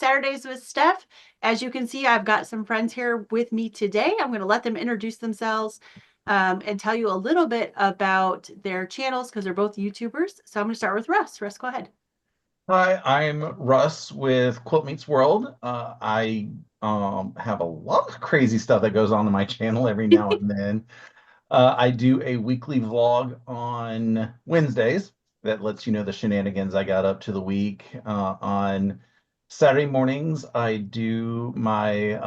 Saturdays with Steph. As you can see, I've got some friends here with me today. I'm going to let them introduce themselves and tell you a little bit about their channels because they're both YouTubers. So I'm going to start with Russ. Russ, go ahead. Hi, I'm Russ with Quilt Meets World. I have a lot of crazy stuff that goes on my channel every now and then. I do a weekly vlog on Wednesdays that lets you know the shenanigans I got up to the week. On Saturday mornings, I do my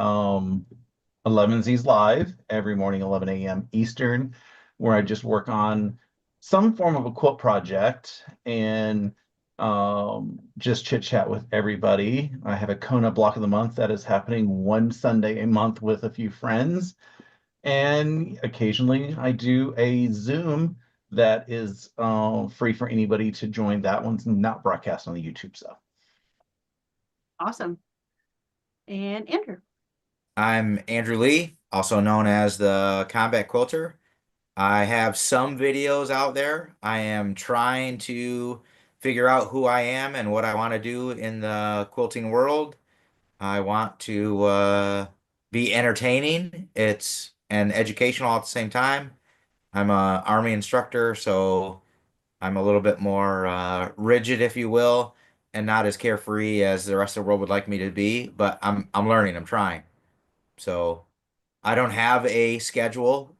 11Z's live every morning, 11 a.m. Eastern, where I just work on some form of a quilt project and just chit chat with everybody. I have a Kona block of the month that is happening one Sunday a month with a few friends. And occasionally I do a Zoom that is free for anybody to join. That one's not broadcast on the YouTube stuff. Awesome. And Andrew. I'm Andrew Lee, also known as the Combat Quilter. I have some videos out there. I am trying to figure out who I am and what I want to do in the quilting world. I want to be entertaining. It's and educational at the same time. I'm a Army instructor, so I'm a little bit more rigid, if you will, and not as carefree as the rest of the world would like me to be. But I'm learning. I'm trying. So. I don't have a schedule.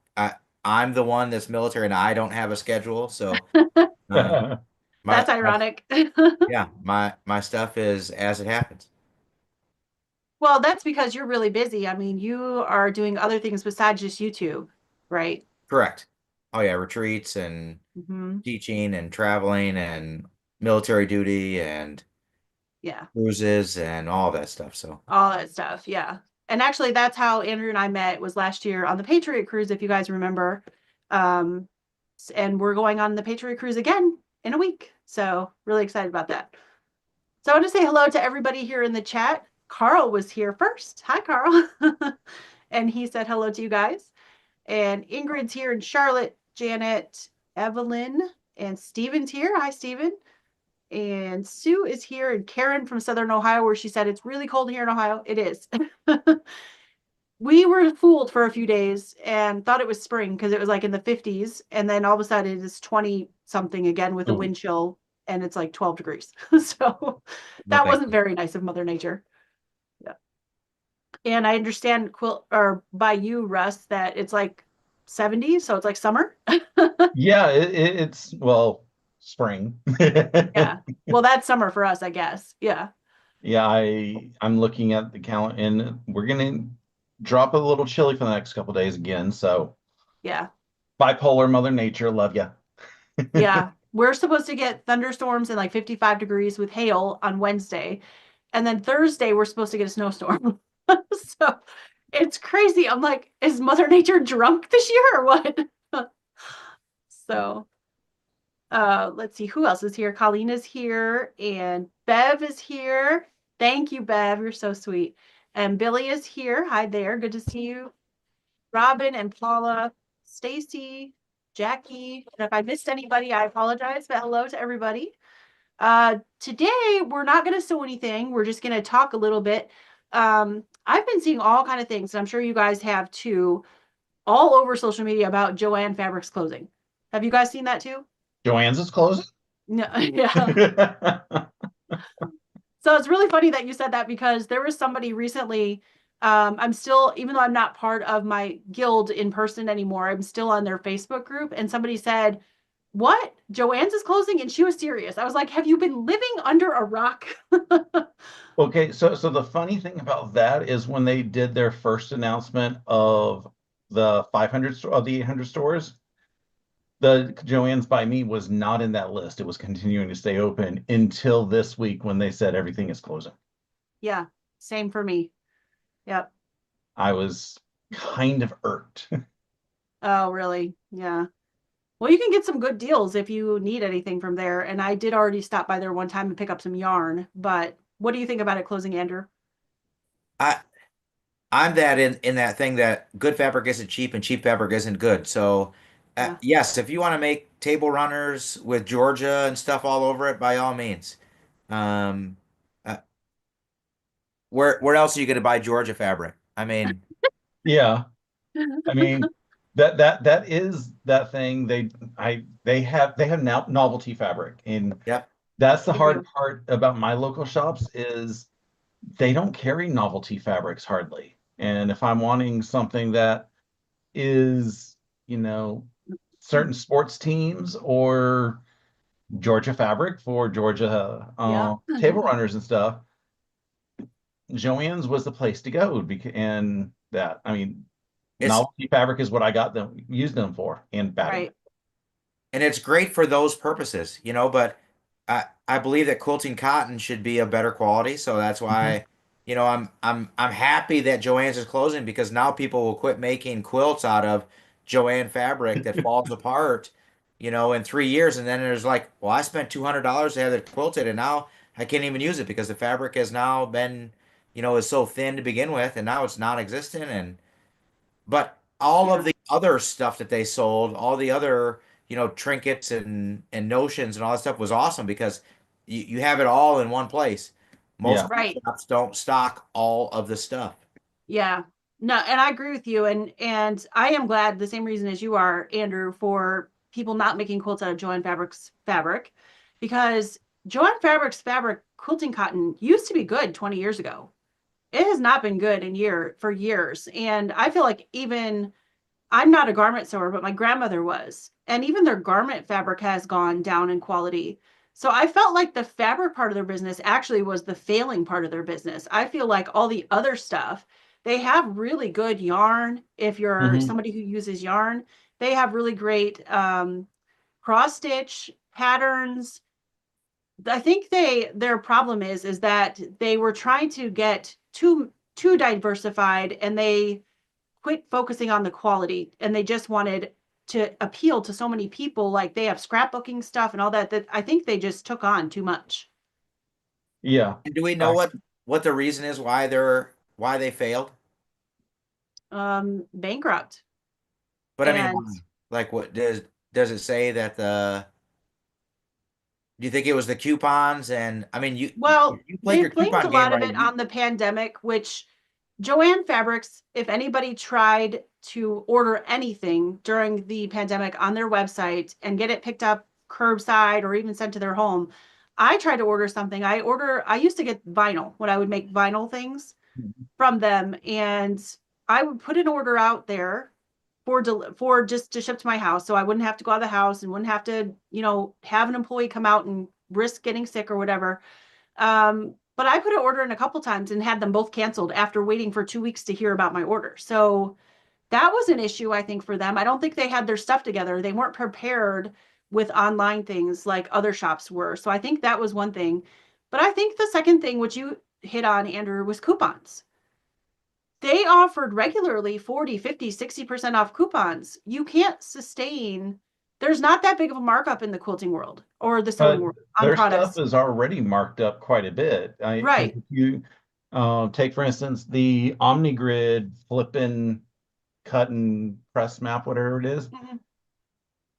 I'm the one that's military and I don't have a schedule. So uh, That's my ironic. yeah, my stuff is as it happens. Well, that's because you're really busy. I mean, you are doing other things besides just YouTube, right? Correct. Oh yeah, retreats and Hmm. teaching and traveling and military duty and Yeah, cruises and all that stuff. So all that stuff. Yeah. And actually, that's how Andrew and I met was last year on the Patriot Cruise, if you guys remember. Um, and we're going on the Patriot Cruise again in a week. So really excited about that. So I want to say hello to everybody here in the chat. Carl was here first. Hi, Carl. And he said hello to you guys. And Ingrid's here and Charlotte, Janet, Evelyn, and Steven's here. Hi, Steven. And Sue is here and Karen from Southern Ohio, where she said it's really cold here in Ohio. It is. We were fooled for a few days and thought it was spring because it was like in the 50s. And then all of a sudden it is 20 something again with a Ooh. wind chill and it's like 12 degrees. So no, that thank wasn't you. very nice of Mother Nature. Yeah. And I understand quilt or by you, Russ, that it's like 70, so it's like summer. Yeah, it's well, spring. Yeah. Well, that's summer for us, I guess. Yeah. Yeah, I'm looking at the calendar and we're gonna drop a little chilly for the next couple days again. So Yeah. bipolar Mother Nature, love ya. Yeah. We're supposed to get thunderstorms and like 55 degrees with hail on Wednesday. And then Thursday, we're supposed to get a snowstorm. So it's crazy. I'm like, is Mother Nature drunk this year or what? So let's see who else is here. Colleen is here and Bev is here. Thank you, Bev. You're so sweet. And Billy is here. Hi there. Good to see you. Robin and Paula, Stacy, Jackie. And if I missed anybody, I apologize, but hello to everybody. Today we're not going to sew anything. We're just going to talk a little bit. I've been seeing all kind of things, and I'm sure you guys have too, all over social media about Joann Fabrics closing. Have you guys seen that too? Joann's is closing. No, yeah. So it's really funny that you said that because there was somebody recently. I'm still, even though I'm not part of my guild in person anymore, I'm still on their Facebook group. And somebody said, what? Joann's is closing? And she was serious. I was like, have you been living under a rock? Okay, so the funny thing about that is when they did their first announcement of the 500 of the 800 stores, the Joann's by me was not in that list. It was continuing to stay open until this week when they said everything is closing. Yeah, same for me. Yep. I was kind of irked. Oh, really? Yeah. Well, you can get some good deals if you need anything from there. And I did already stop by there one time and pick up some yarn. But what do you think about it closing, Andrew? I I'm that in that thing that good fabric isn't cheap and cheap fabric isn't good. So Yeah. yes, if you want to make table runners with Georgia and stuff all over it, by all means. Um, uh, where else are you going to buy Georgia fabric? I mean, Yeah. I mean, that is that thing. They have now novelty fabric, and yep. that's the They hard do. part about my local shops is they don't carry novelty fabrics hardly. And if I'm wanting something that is, certain sports teams or Georgia fabric for Georgia Yeah. table runners and stuff, Joann's was the place to go because and that I mean It's novelty fabric is what I got them used them for and batting. Right. and it's great for those purposes, but I believe that quilting cotton should be of better quality, so that's Mhm. why, I'm happy that Joann's is closing because now people will quit making quilts out of Joann fabric that falls apart, in 3 years, and then there's like, well, I spent $200 to have it quilted, and now I can't even use it because the fabric has now been, is so thin to begin with, and now it's non-existent, and but all of Yeah. the other stuff that they sold, all the other, trinkets and notions and all that stuff was awesome because you have it all in one place. Most Yeah. quilt Right. shops don't stock all of the stuff. Yeah. No, and I agree with you. And I am glad the same reason as you are, Andrew, for people not making quilts out of Joann Fabrics fabric, because Joann Fabrics fabric quilting cotton used to be good 20 years ago. It has not been good for years. And I feel like even I'm not a garment sewer, but my grandmother was. And even their garment fabric has gone down in quality. So I felt like the fabric part of their business actually was the failing part of their business. I feel like all the other stuff, they have really good yarn. If you're Hmm. somebody who uses yarn, they have really great cross stitch patterns. I think their problem is that they were trying to get too diversified and they quit focusing on the quality and they just wanted to appeal to so many people. Like they have scrapbooking stuff and all that I think they just took on too much. Yeah. And do we know I, what the reason is why they failed? Bankrupt. But I mean, And why? Like, what does it say that the? Do you think it was the coupons? And I mean, well, you played they your blamed a coupon game lot of right. it on the pandemic, which Joann Fabrics, if anybody tried to order anything during the pandemic on their website and get it picked up curbside or even sent to their home, I tried to order something. I used to get vinyl when I would make vinyl things from them, and I would put an order out there for just to ship to my house, so I wouldn't have to go out of the house and wouldn't have to, have an employee come out and risk getting sick or whatever. But I put an order in a couple times and had them both canceled after waiting for 2 weeks to hear about my order. So that was an issue, I think, for them. I don't think they had their stuff together. They weren't prepared with online things like other shops were. So I think that was one thing. But I think the second thing, which you hit on, Andrew, was coupons. They offered regularly 40, 50, 60% off coupons. You can't sustain, there's not that big of a markup in the quilting world or the sewing but world on their stuff products. is already marked up quite a bit. Because Right. if you take, for instance, the OmniGrid flipping cut and press map, whatever it is, Mhm.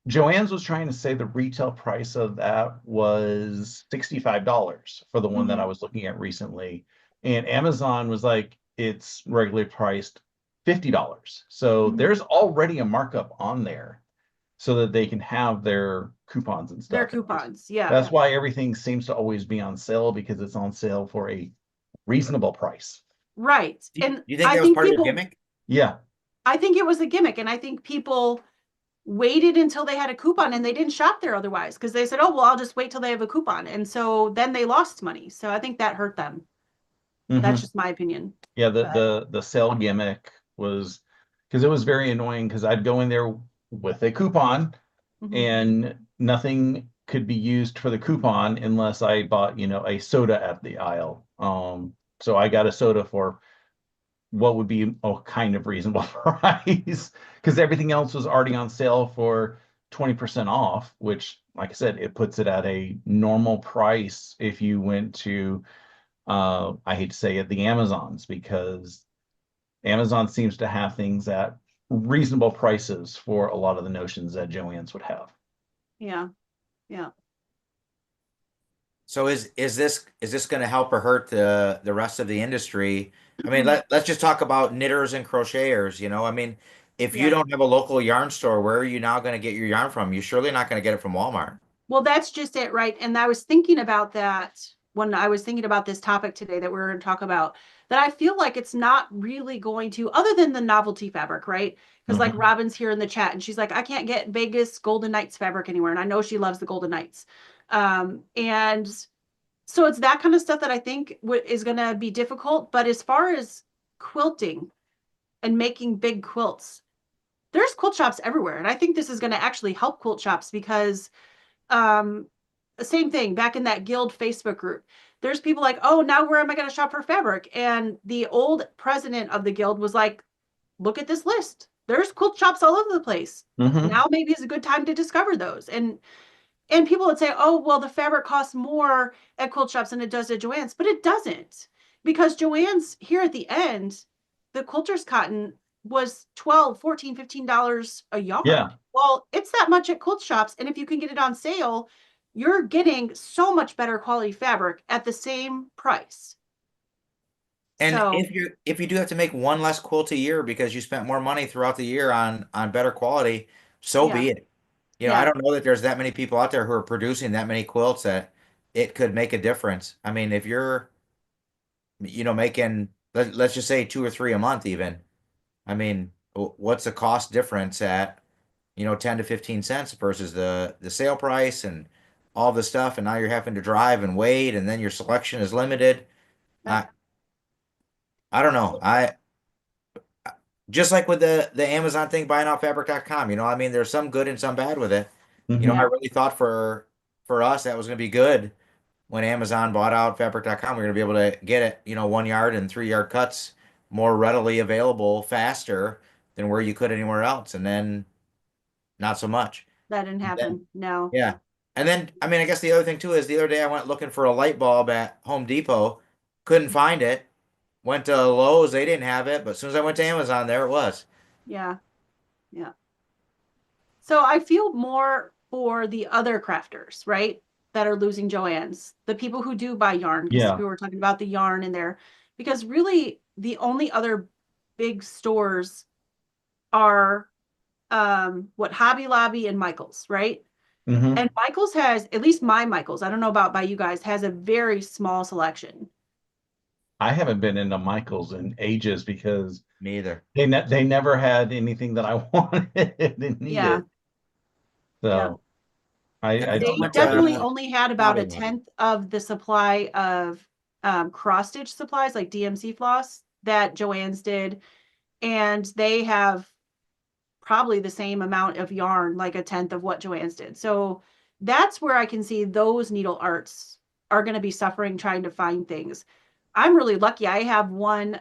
Joann's was trying to say the retail price of that was $65 for the one that I Mhm. was looking at recently. And Amazon was like, it's regularly priced $50. So Mhm. there's already a markup on there so that they can have their coupons and Their stuff. coupons. Yeah. That's why everything seems to always be on sale because it's on sale for a reasonable price. Right. Do And you think that was part of their gimmick? Yeah. I think it was a gimmick. And I think people waited until they had a coupon and they didn't shop there otherwise because they said, oh, well, I'll just wait till they have a coupon. And so then they lost money. So I think that hurt them. That's Hmm. just my opinion. Yeah, the But the sale gimmick was because it was very annoying because I'd go in there with a coupon mhm. and nothing could be used for the coupon unless I bought, a soda at the aisle. So I got a soda for what would be a kind of reasonable price because everything else was already on sale for 20% off, which, like I said, it puts it at a normal price if you went to, I hate to say it, the Amazons, because Amazon seems to have things at reasonable prices for a lot of the notions that Joann's would have. Yeah. Yeah. So is this going to help or hurt the rest of the industry? I mean, let's just talk about knitters and crocheters, you know. I mean, if you Yeah. don't have a local yarn store, where are you now going to get your yarn from? You're surely not going to get it from Walmart. Well, that's just it, right? And I was thinking about that when I was thinking about this topic today that we are going to talk about, that I feel like it's not really going to, other than the novelty fabric, right? Because like Hmm. Robin's here in the chat and she's like, I can't get Vegas Golden Knights fabric anywhere. And I know she loves the Golden Knights. And so it's that kind of stuff that I think is going to be difficult. But as far as quilting and making big quilts, there's quilt shops everywhere. And I think this is going to actually help quilt shops because um same thing back in that guild Facebook group, there's people like, oh, now where am I going to shop for fabric? And the old president of the guild was like, look at this list, there's quilt shops all over the place. Hmm. Now maybe is a good time to discover those. And people would say, oh, well, the fabric costs more at quilt shops than it does at Joann's, but it doesn't, because Joann's here at the end, the quilters cotton was 12, 14, $15 a Yeah. yard. Well, it's that much at quilt shops. And if you can get it on sale, you're getting so much better quality fabric at the same price. And So if you do have to make one less quilt a year because you spent more money throughout the year on better quality, so yeah, be it. You know, I yeah, don't know that there's that many people out there who are producing that many quilts that it could make a difference. I mean, if you're, making, let's just say two or three a month even. I mean, what's the cost difference at, 10 to 15 cents versus the sale price and all the stuff, and now you're having to drive and wait, and then your selection is limited. yep, I I don't know. I just like with the Amazon thing, buyingnoutfabric.com, I mean, there's some good and some bad with it. I Hmm. yeah, really thought for us that was going to be good when Amazon bought out fabric.com. We're going to be able to get it, 1 yard and 3 yard cuts more readily available faster than where you could anywhere else. And then not so much. that didn't And then, happen. No. yeah. And then, I mean, I guess the other thing too is the other day I went looking for a light bulb at Home Depot, couldn't find it. Went to Lowe's, they didn't have it, but as soon as I went to Amazon, there it was. Yeah, yeah. So I feel more for the other crafters, right? That are losing Joann's, the people who do buy yarn, because Yeah. we were talking about the yarn in there, because really the only other big stores are what, Hobby Lobby and Michael's, right? Hmm. And Michael's has, at least my Michael's, I don't know about by you guys, has a very small selection. I haven't been into Michael's in ages because Me either. they never had anything that I wanted and Yeah, needed. yeah. So I I They don't know went what definitely to only had about Hobby a Lobby. tenth of the supply of cross stitch supplies like DMC floss that Joann's did. And they have probably the same amount of yarn, like a tenth of what Joann's did. So that's where I can see those needle arts are going to be suffering trying to find things. I'm really lucky. I have one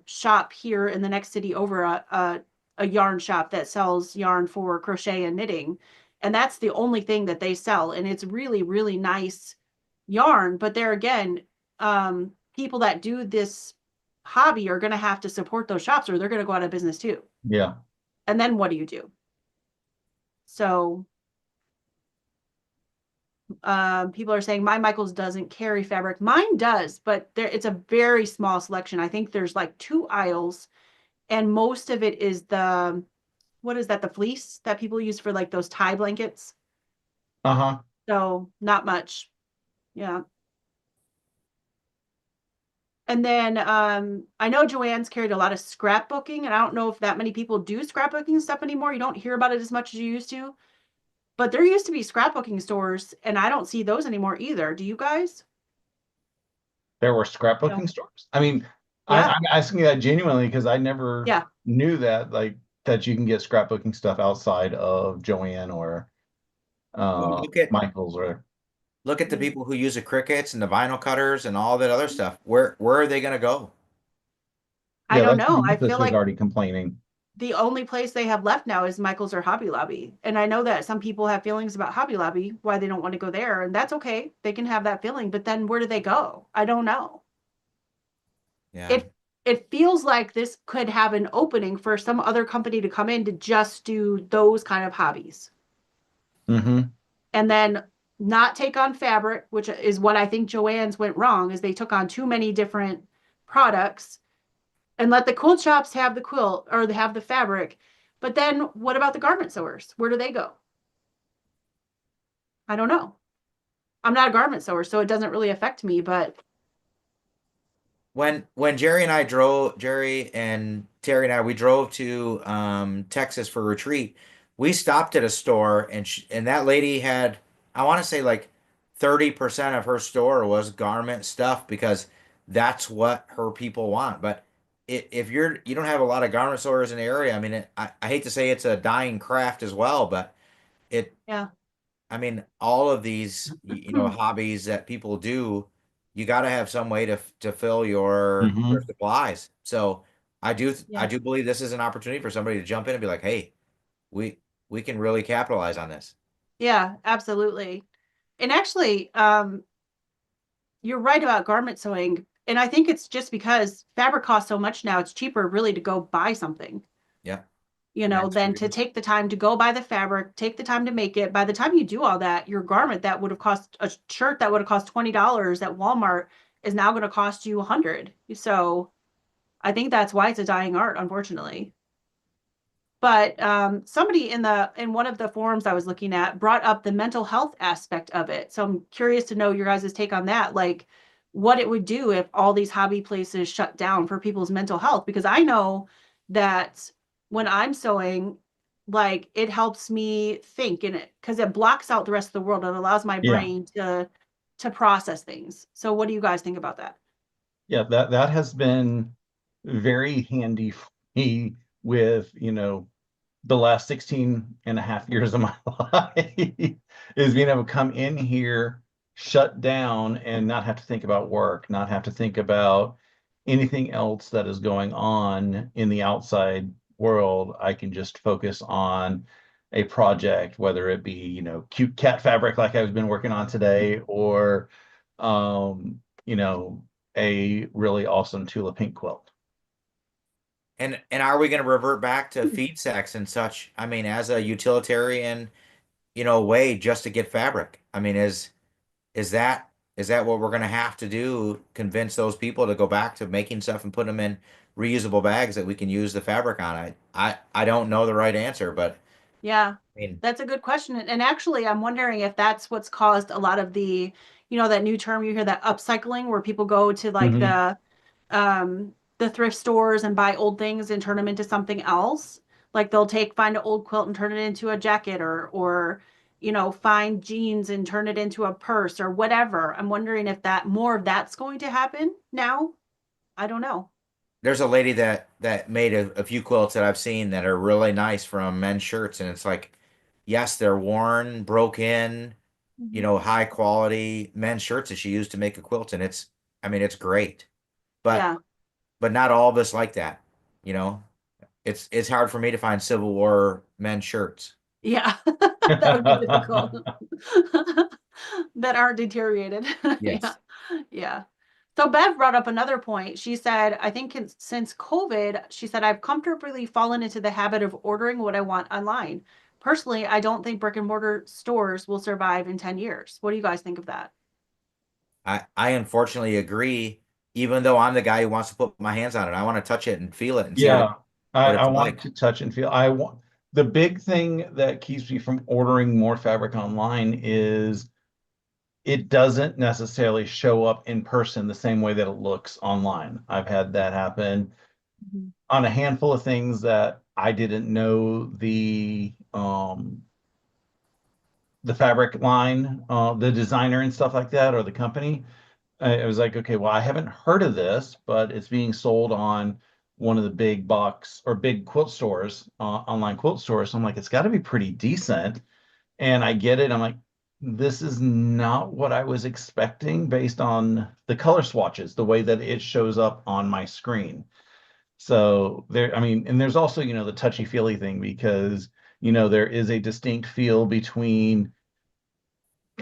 shop here in the next city over, a yarn shop that sells yarn for crochet and knitting. And that's the only thing that they sell. And it's really, really nice yarn. But there again, people that do this hobby are going to have to support those shops or they're going to go out of business too. Yeah. And then what do you do? So people are saying my Michaels doesn't carry fabric. Mine does, but it's a very small selection. I think there's like 2 aisles, and most of it is the, what is that? The fleece that people use for like those tie blankets. Uh-huh. So not much. Yeah. And then I know Joann's carried a lot of scrapbooking, and I don't know if that many people do scrapbooking stuff anymore. You don't hear about it as much as you used to. But there used to be scrapbooking stores, and I don't see those anymore either. Do you guys? There were No. scrapbooking stores. I mean, Yeah. I'm asking that genuinely because I never Yeah. knew that, like, that you can get scrapbooking stuff outside of Joann or Well, Michael's or look at the people who use the crickets and the vinyl cutters and all that other stuff. Where are they going to go? I yeah, don't that's know. my I feel sister's like already complaining. the only place they have left now is Michael's or Hobby Lobby. And I know that some people have feelings about Hobby Lobby, why they don't want to go there, and that's okay. They can have that feeling, but then where do they go? I don't know. Yeah. It feels like this could have an opening for some other company to come in to just do those kind of hobbies. Hmm. And then not take on fabric, which is what I think Joann's went wrong, is they took on too many different products and let the quilt shops have the quilt or they have the fabric. But then what about the garment sewers? Where do they go? I don't know. I'm not a garment sewer, so it doesn't really affect me, but When Jerry and Terry and I, we drove to Texas for a retreat. We stopped at a store, and that lady had, I want to say, like 30% of her store was garment stuff, because that's what her people want. But if you don't have a lot of garment stores in the area, I mean, I hate to say it's a dying craft as well, but it yeah. I mean, all of these, hobbies that people do, you got to have some way to fill your Hmm. supplies. So I Yeah. do believe this is an opportunity for somebody to jump in and be like, "Hey, we we can really capitalize on this." Yeah, absolutely. And actually, you're right about garment sewing. And I think it's just because fabric costs so much now, it's cheaper really to go buy something, Yeah, than to absolutely. take the time to go buy the fabric, take the time to make it. By the time you do all that, your garment that would have cost a shirt that would have cost $20 at Walmart is now going to cost you 100. So I think that's why it's a dying art, unfortunately. But somebody in one of the forums I was looking at brought up the mental health aspect of it. So I'm curious to know your guys' take on that, like what it would do if all these hobby places shut down for people's mental health. Because I know that when I'm sewing, like it helps me think in it because it blocks out the rest of the world and allows my Yeah. brain to process things. So what do you guys think about that? Yeah, that has been very handy for me with, the last 16 and a half years of my life is being able to come in here, shut down, and not have to think about work, not have to think about anything else that is going on in the outside world. I can just focus on a project, whether it be, cute cat fabric like I've been working on today, or, um, you know, a really awesome Tula pink quilt. And are we going to revert back to feed sacks and such? I mean, as a utilitarian, way just to get fabric. I mean, is that is that what we're going to have to do? Convince those people to go back to making stuff and put them in reusable bags that we can use the fabric on? I don't know the right answer, but Yeah, I mean, that's a good question. And actually, I'm wondering if that's what's caused a lot of the, that new term you hear, that upcycling, where people go to like Hmm. the thrift stores and buy old things and turn them into something else. Like they'll find an old quilt and turn it into a jacket or find jeans and turn it into a purse or whatever. I'm wondering if that more of that's going to happen now. I don't know. there's a lady that made a few quilts that I've seen that are really nice from men's shirts, and it's like, yes, they're worn, broken, Mhm. high quality men's shirts that she used to make a quilt, and I mean, it's great, but Yeah. not all of us like that, you know. It's hard for me to find Civil War men's shirts. Yeah. That would be difficult. That aren't deteriorated. Yeah. Yes. Yeah. So Bev brought up another point. She said, I think since COVID, she said, I've comfortably fallen into the habit of ordering what I want online. Personally, I don't think brick and mortar stores will survive in 10 years. What do you guys think of that? I unfortunately agree, even though I'm the guy who wants to put my hands on it. I want to touch it and feel it and see Yeah, what I it's want like. to touch and feel. I want the big thing that keeps me from ordering more fabric online is it doesn't necessarily show up in person the same way that it looks online. I've had that happen Mhm. on a handful of things that I didn't know the fabric line, the designer and stuff like that, or the company. I was like, okay, well, I haven't heard of this, but it's being sold on one of the big box or big quilt stores, online quilt stores. So I'm like, it's got to be pretty decent. And I get it. I'm like, this is not what I was expecting based on the color swatches, the way that it shows up on my screen. So there, I mean, and there's also, the touchy-feely thing because, there is a distinct feel between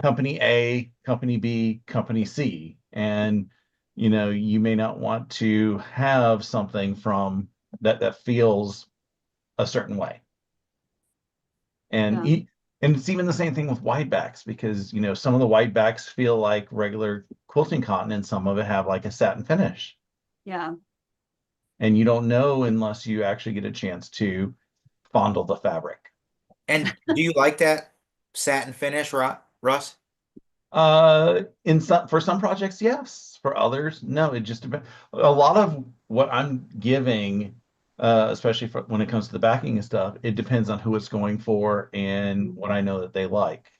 company A, company B, company C. And, you may not want to have something from that feels a certain way. And Yeah. And it's even the same thing with white backs because, some of the white backs feel like regular quilting cotton and some of it have like a satin finish. Yeah. And you don't know unless you actually get a chance to fondle the fabric. And do you like that satin finish, Russ? For some projects, yes. For others, no. It just depends. A lot of what I'm giving, especially when it comes to the backing and stuff, it depends on who it's going for and what I know that they like.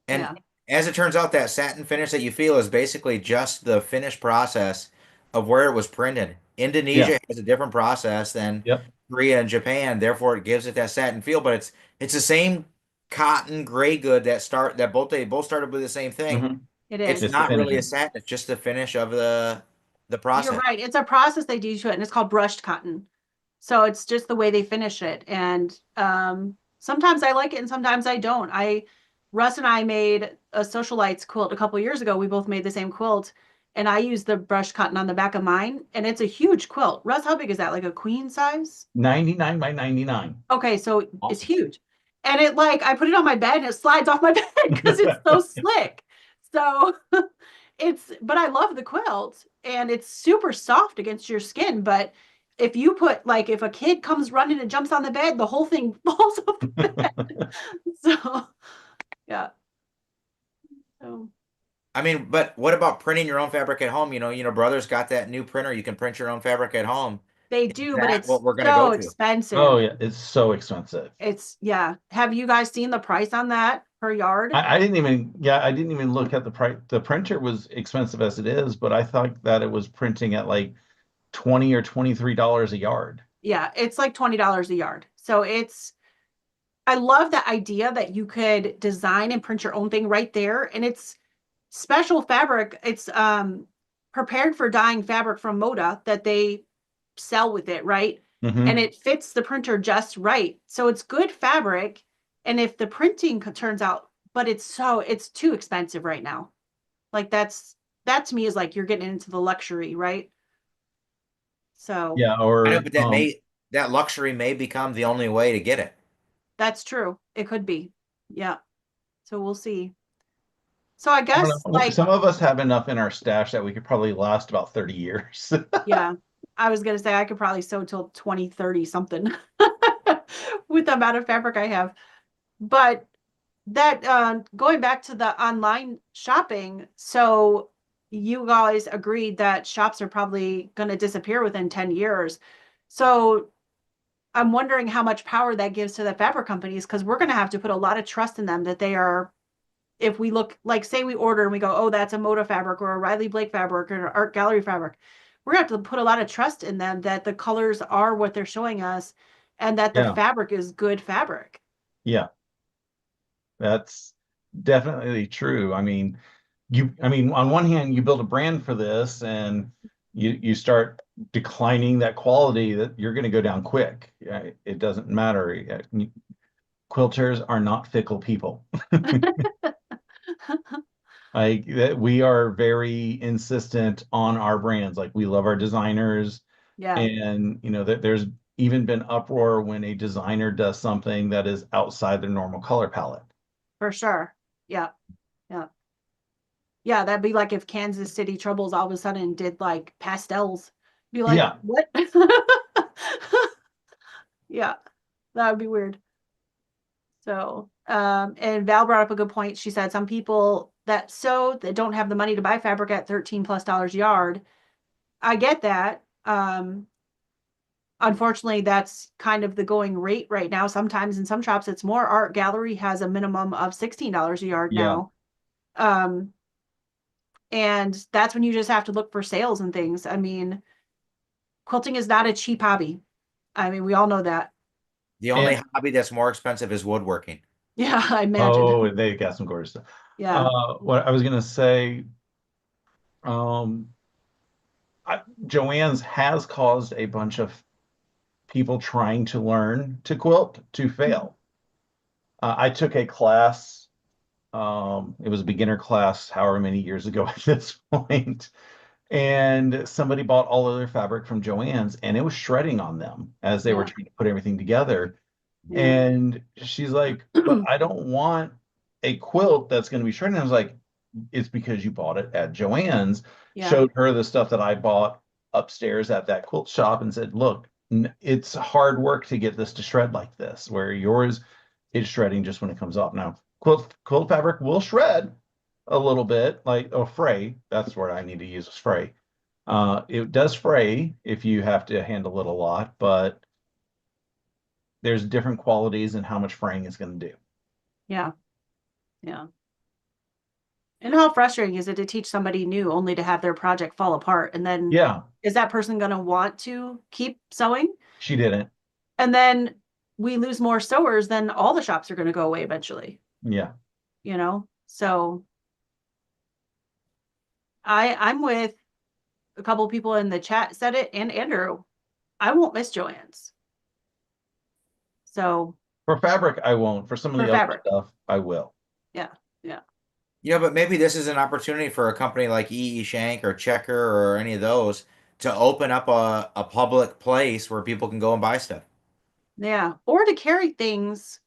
And Yeah. as it turns out, that satin finish that you feel is basically just the finish process of where it was printed. Yeah. Indonesia has a different process than Yep. Korea and Japan, therefore it gives it that satin feel, but it's the same cotton gray good that they both started with the same thing. Hmm. It It's is. It's the not really a finishing. satin, it's just the finish of the You're process. right. It's a process they do to it, and it's called brushed cotton. So it's just the way they finish it. And sometimes I like it and sometimes I don't. Russ and I made a socialites quilt a couple years ago. We both made the same quilt. And I used the brushed cotton on the back of mine. And it's a huge quilt. Russ, how big is that? Like a queen size? 99 by 99. Okay, so it's huge. And I put it on my bed and it slides off my bed because it's so slick. So but I love the quilt and it's super soft against your skin. But if you if a kid comes running and jumps on the bed, the whole thing falls off the bed. So, yeah. So, I mean, but what about printing your own fabric at home? Brothers got that new printer. You can print your own fabric at home. they Is do, but that it's what we're gonna so go to? Oh expensive. yeah, it's so expensive. Yeah. Have you guys seen the price on that per yard? I didn't even look at the price. The printer was expensive as it is, but I thought that it was printing at like 20 or $23 a yard. Yeah, it's like $20 a yard. So I love the idea that you could design and print your own thing right there. And it's special fabric. It's prepared for dyeing fabric from Moda that they sell with it, right? And Hmm. it fits the printer just right. So it's good fabric. And if the printing turns out, but it's too expensive right now. Like that to me is like you're getting into the luxury, right? So Yeah, I know, or but that luxury may become the only way to get it. that's true. It could be. Yeah. So we'll see. So I I don't guess know. Some of us have enough in our stash that we could probably last about 30 years. yeah, I was gonna say I could probably sew till 2030 something with the amount of fabric I have. But that going back to the online shopping, so you guys agreed that shops are probably gonna disappear within 10 years. So I'm wondering how much power that gives to the fabric companies because we're gonna have to put a lot of trust in them that they are if we look like say we order and we go, oh, that's a Moda fabric or a Riley Blake fabric or an Art Gallery fabric, we're gonna have to put a lot of trust in them that the colors are what they're showing us and that the Yeah, fabric is good fabric. yeah, that's definitely true. On one hand, you build a brand for this and you start declining that quality that you're going to go down quick. It doesn't matter. Quilters are not fickle people. Like we are very insistent on our brands. Like we love our designers, Yeah, and that there's even been uproar when a designer does something that is outside their normal color palette. for sure. Yeah, yeah. Yeah, that'd be like if Kansas City Troubles all of a sudden did like pastels. Be like, Yeah, what? Yeah, that would be weird. So, and Val brought up a good point. She said some people that sew that don't have the money to buy fabric at 13 plus dollars a yard. I get that. Unfortunately, that's kind of the going rate right now. Sometimes in some shops, it's more. Art Gallery has a minimum of $16 a yard yeah. now. Um, and that's when you just have to look for sales and things. I mean, quilting is not a cheap hobby. I mean, we all know that. The only And hobby that's more expensive is woodworking. Yeah, I imagine. oh, they got some gorgeous stuff. Yeah, What I was gonna say, um, Joann's has caused a bunch of people trying to learn to quilt to fail. I took a class. It was a beginner class, however many years ago at this point, and somebody bought all of their fabric from Joann's, and it was shredding on them as they were yeah, trying to put everything together. Yeah. And she's like, but I don't want a quilt that's going to be shredded. And I was like, it's because you bought it at Joann's. Yeah. Showed her the stuff that I bought upstairs at that quilt shop and said, look, it's hard work to get this to shred like this, where yours is shredding just when it comes off. Now, quilt fabric will shred a little bit, like fray. That's what I need to use is fray. It does fray if you have to handle it a lot, but there's different qualities and how much fraying is going to do. Yeah. Yeah. And how frustrating is it to teach somebody new only to have their project fall apart? And then Yeah, is that person going to want to keep sewing? she didn't. And then we lose more sewers, then all the shops are going to go away eventually, Yeah. you know? So I'm with a couple people in the chat said it, and Andrew, I won't miss Joann's. So For fabric, I won't. For some of for the other fabric. stuff, I will. Yeah. Yeah. But maybe this is an opportunity for a company like E.E. Shank or Checker or any of those to open up a public place where people can go and buy stuff. Yeah. Or to carry things.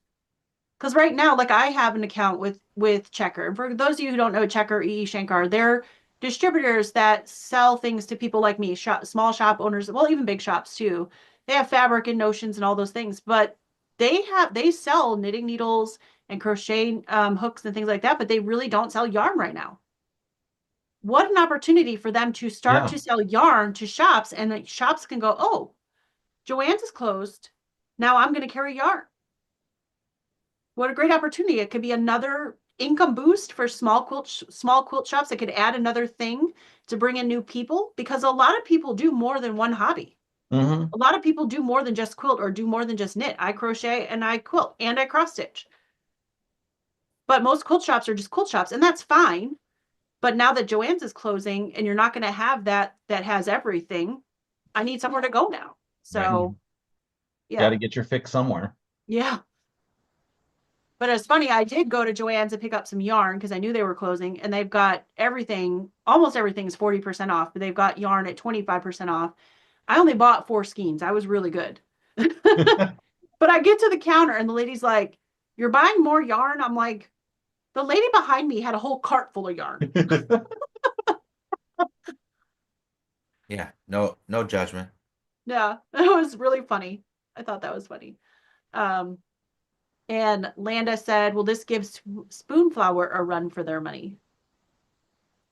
Because right now, like I have an account with Checker. And for those of you who don't know Checker, E. Shankar, they're distributors that sell things to people like me, small shop owners, well, even big shops too. They have fabric and notions and all those things, but they sell knitting needles and crochet hooks and things like that, but they really don't sell yarn right now. What an opportunity for them to start Yeah. to sell yarn to shops, and the shops can go, oh, Joann's is closed. Now I'm going to carry yarn. What a great opportunity. It could be another income boost for small quilt shops. It could add another thing to bring in new people, because a lot of people do more than one hobby. Mm-hmm. A lot of people do more than just quilt or do more than just knit. I crochet and I quilt and I cross stitch. But most quilt shops are just quilt shops, and that's fine. But now that Joann's is closing and you're not going to have that has everything, I need somewhere to go now. So, Got yeah. to get your fix somewhere. Yeah. But it's funny, I did go to Joann's to pick up some yarn because I knew they were closing, and they've got everything, almost everything's 40% off, but they've got yarn at 25% off. I only bought 4 skeins. I was really good. But I get to the counter and the lady's like, "You're buying more yarn?" I'm like, the lady behind me had a whole cart full of yarn. Yeah, no judgment. Yeah, it was really funny. I thought that was funny. Um, and Landa said, "Will this give Spoonflower a run for their money?"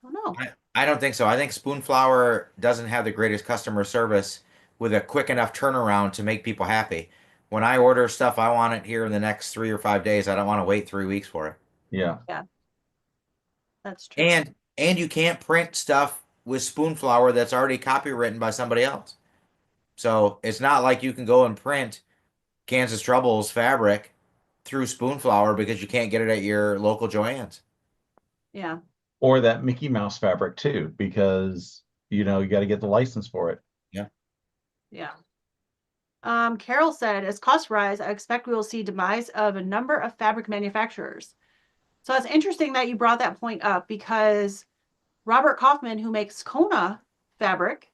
I don't know. I don't think so. I think Spoonflower doesn't have the greatest customer service with a quick enough turnaround to make people happy. When I order stuff, I want it here in the next 3 or 5 days. I don't want to wait 3 weeks for it. Yeah. Yeah, that's true. And you can't print stuff with Spoonflower that's already copywritten by somebody else. So it's not like you can go and print Kansas Troubles fabric through Spoonflower because you can't get it at your local Joann's. Yeah. Or that Mickey Mouse fabric too, because you got to get the license for it. Yeah. Yeah. Carol said, as costs rise, I expect we will see demise of a number of fabric manufacturers. So it's interesting that you brought that point up, because Robert Kaufman, who makes Kona fabric,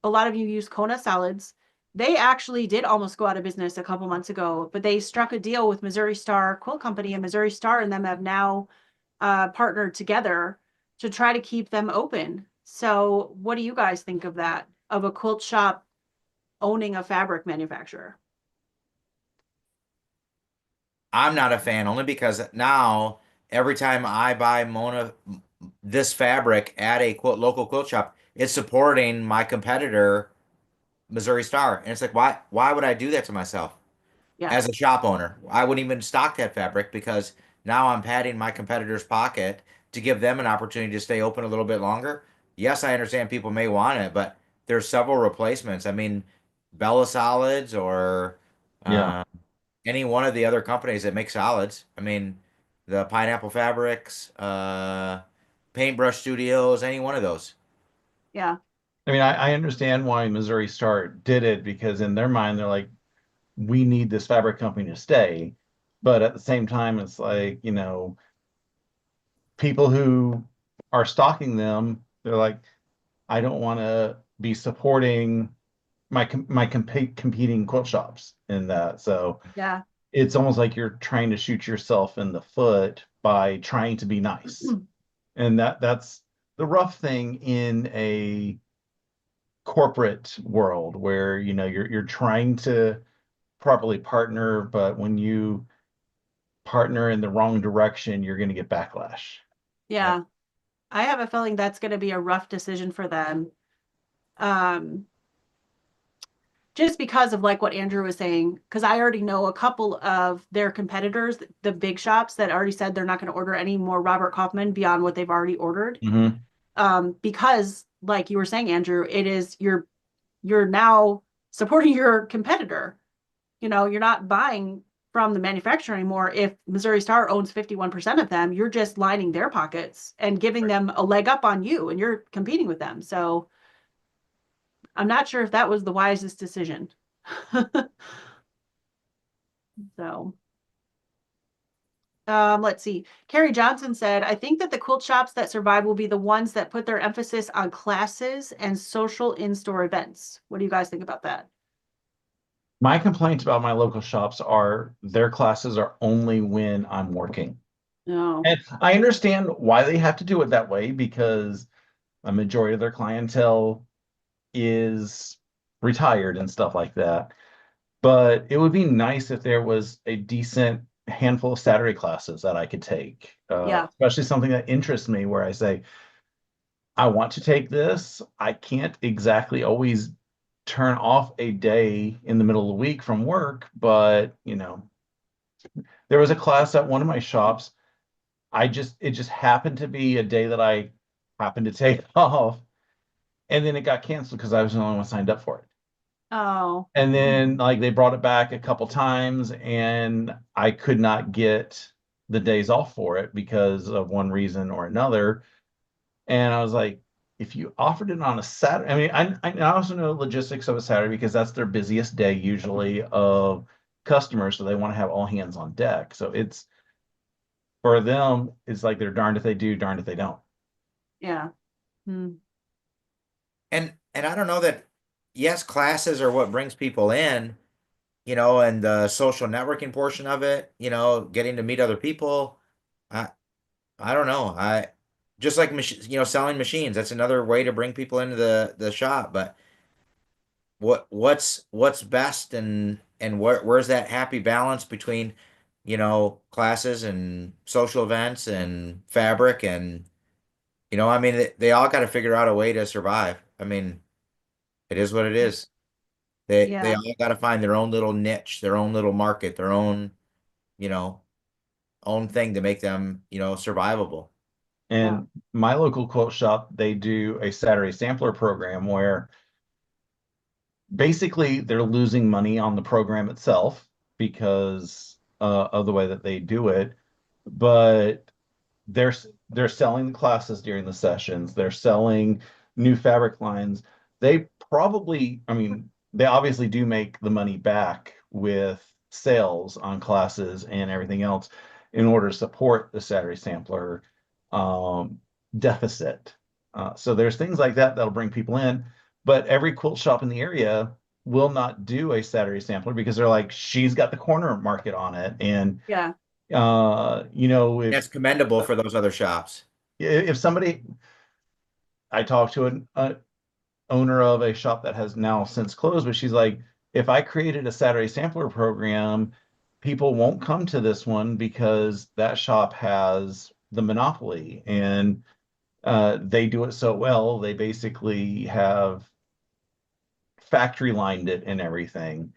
a lot of you use Kona salads. They actually did almost go out of business a couple months ago, but they struck a deal with Missouri Star Quilt Company, and Missouri Star and them have now partnered together to try to keep them open. So what do you guys think of that? Of a quilt shop owning a fabric manufacturer? I'm not a fan only because now every time I buy this fabric at a local quilt shop, it's supporting my competitor, Missouri Star. And it's like, why would I do that to myself? Yeah. As a shop owner, I wouldn't even stock that fabric because now I'm padding my competitor's pocket to give them an opportunity to stay open a little bit longer. Yes, I understand people may want it, but there's several replacements. I mean, Bella Solids or Yeah. uh, any one of the other companies that make solids. I mean, the Pineapple Fabrics, Paintbrush Studios, any one of those. Yeah. I mean, I understand why Missouri Star did it, because in their mind, they're like, we need this fabric company to stay. But at the same time, it's like, people who are stocking them, they're like, I don't want to be supporting my competing quilt shops in that. So Yeah. it's almost like you're trying to shoot yourself in the foot by trying to be nice. And that's the rough thing in a corporate world where, you're trying to properly partner, but when you partner in the wrong direction, you're going to get backlash. Yeah. I have a feeling that's going to be a rough decision for them. Um, just because of like what Andrew was saying, because I already know a couple of their competitors, the big shops that already said they're not going to order any more Robert Kaufman beyond what they've already ordered. Mm-hmm. Because like you were saying, Andrew, it is you're now supporting your competitor. You're not buying from the manufacturer anymore. If Missouri Star owns 51% of them, you're just lining their pockets and giving Right. them a leg up on you, and you're competing with them. So I'm not sure if that was the wisest decision. So, let's see. Carrie Johnson said, I think that the quilt shops that survive will be the ones that put their emphasis on classes and social in-store events. What do you guys think about that? My complaints about my local shops are their classes are only when I'm working. No. And I understand why they have to do it that way because a majority of their clientele is retired and stuff like that. But it would be nice if there was a decent handful of Saturday classes that I could take, Yeah. especially something that interests me where I say, I want to take this. I can't exactly always turn off a day in the middle of the week from work, but there was a class at one of my shops. It just happened to be a day that I happened to take off, and then it got canceled because I was the only one signed up for it. Oh. And then like they brought it back a couple times and I could not get the days off for it because of one reason or another. And I was like, if you offered it on a Saturday, I mean, I also know logistics of a Saturday because that's their busiest day usually of customers. So they want to have all hands on deck. So it's for them, it's like they're darned if they do, darned if they don't. Yeah. Hmm. And I don't know that, yes, classes are what brings people in, and the social networking portion of it, getting to meet other people. I I don't know. I just like selling machines. That's another way to bring people into the shop. But what's best, and where's that happy balance between, classes and social events and fabric, and I mean, they all got to figure out a way to survive. I mean, it is what it is. They Yeah. all got to find their own little niche, their own little market, their own, you know, own thing to make them, survivable. Yeah. And my local quilt shop, they do a Saturday sampler program where basically they're losing money on the program itself because of the way that they do it, but they're they're selling the classes during the sessions. They're selling new fabric lines. They probably, I mean, they obviously do make the money back with sales on classes and everything else in order to support the Saturday sampler um, deficit. So there's things like that that'll bring people in, but every quilt shop in the area will not do a Saturday sampler because they're like, she's got the corner market on it, and Yeah. if That's commendable for those other shops. if somebody, I talked to an owner of a shop that has now since closed, but she's like, if I created a Saturday sampler program, people won't come to this one because that shop has the monopoly and they do it so well. They basically have factory lined it and everything.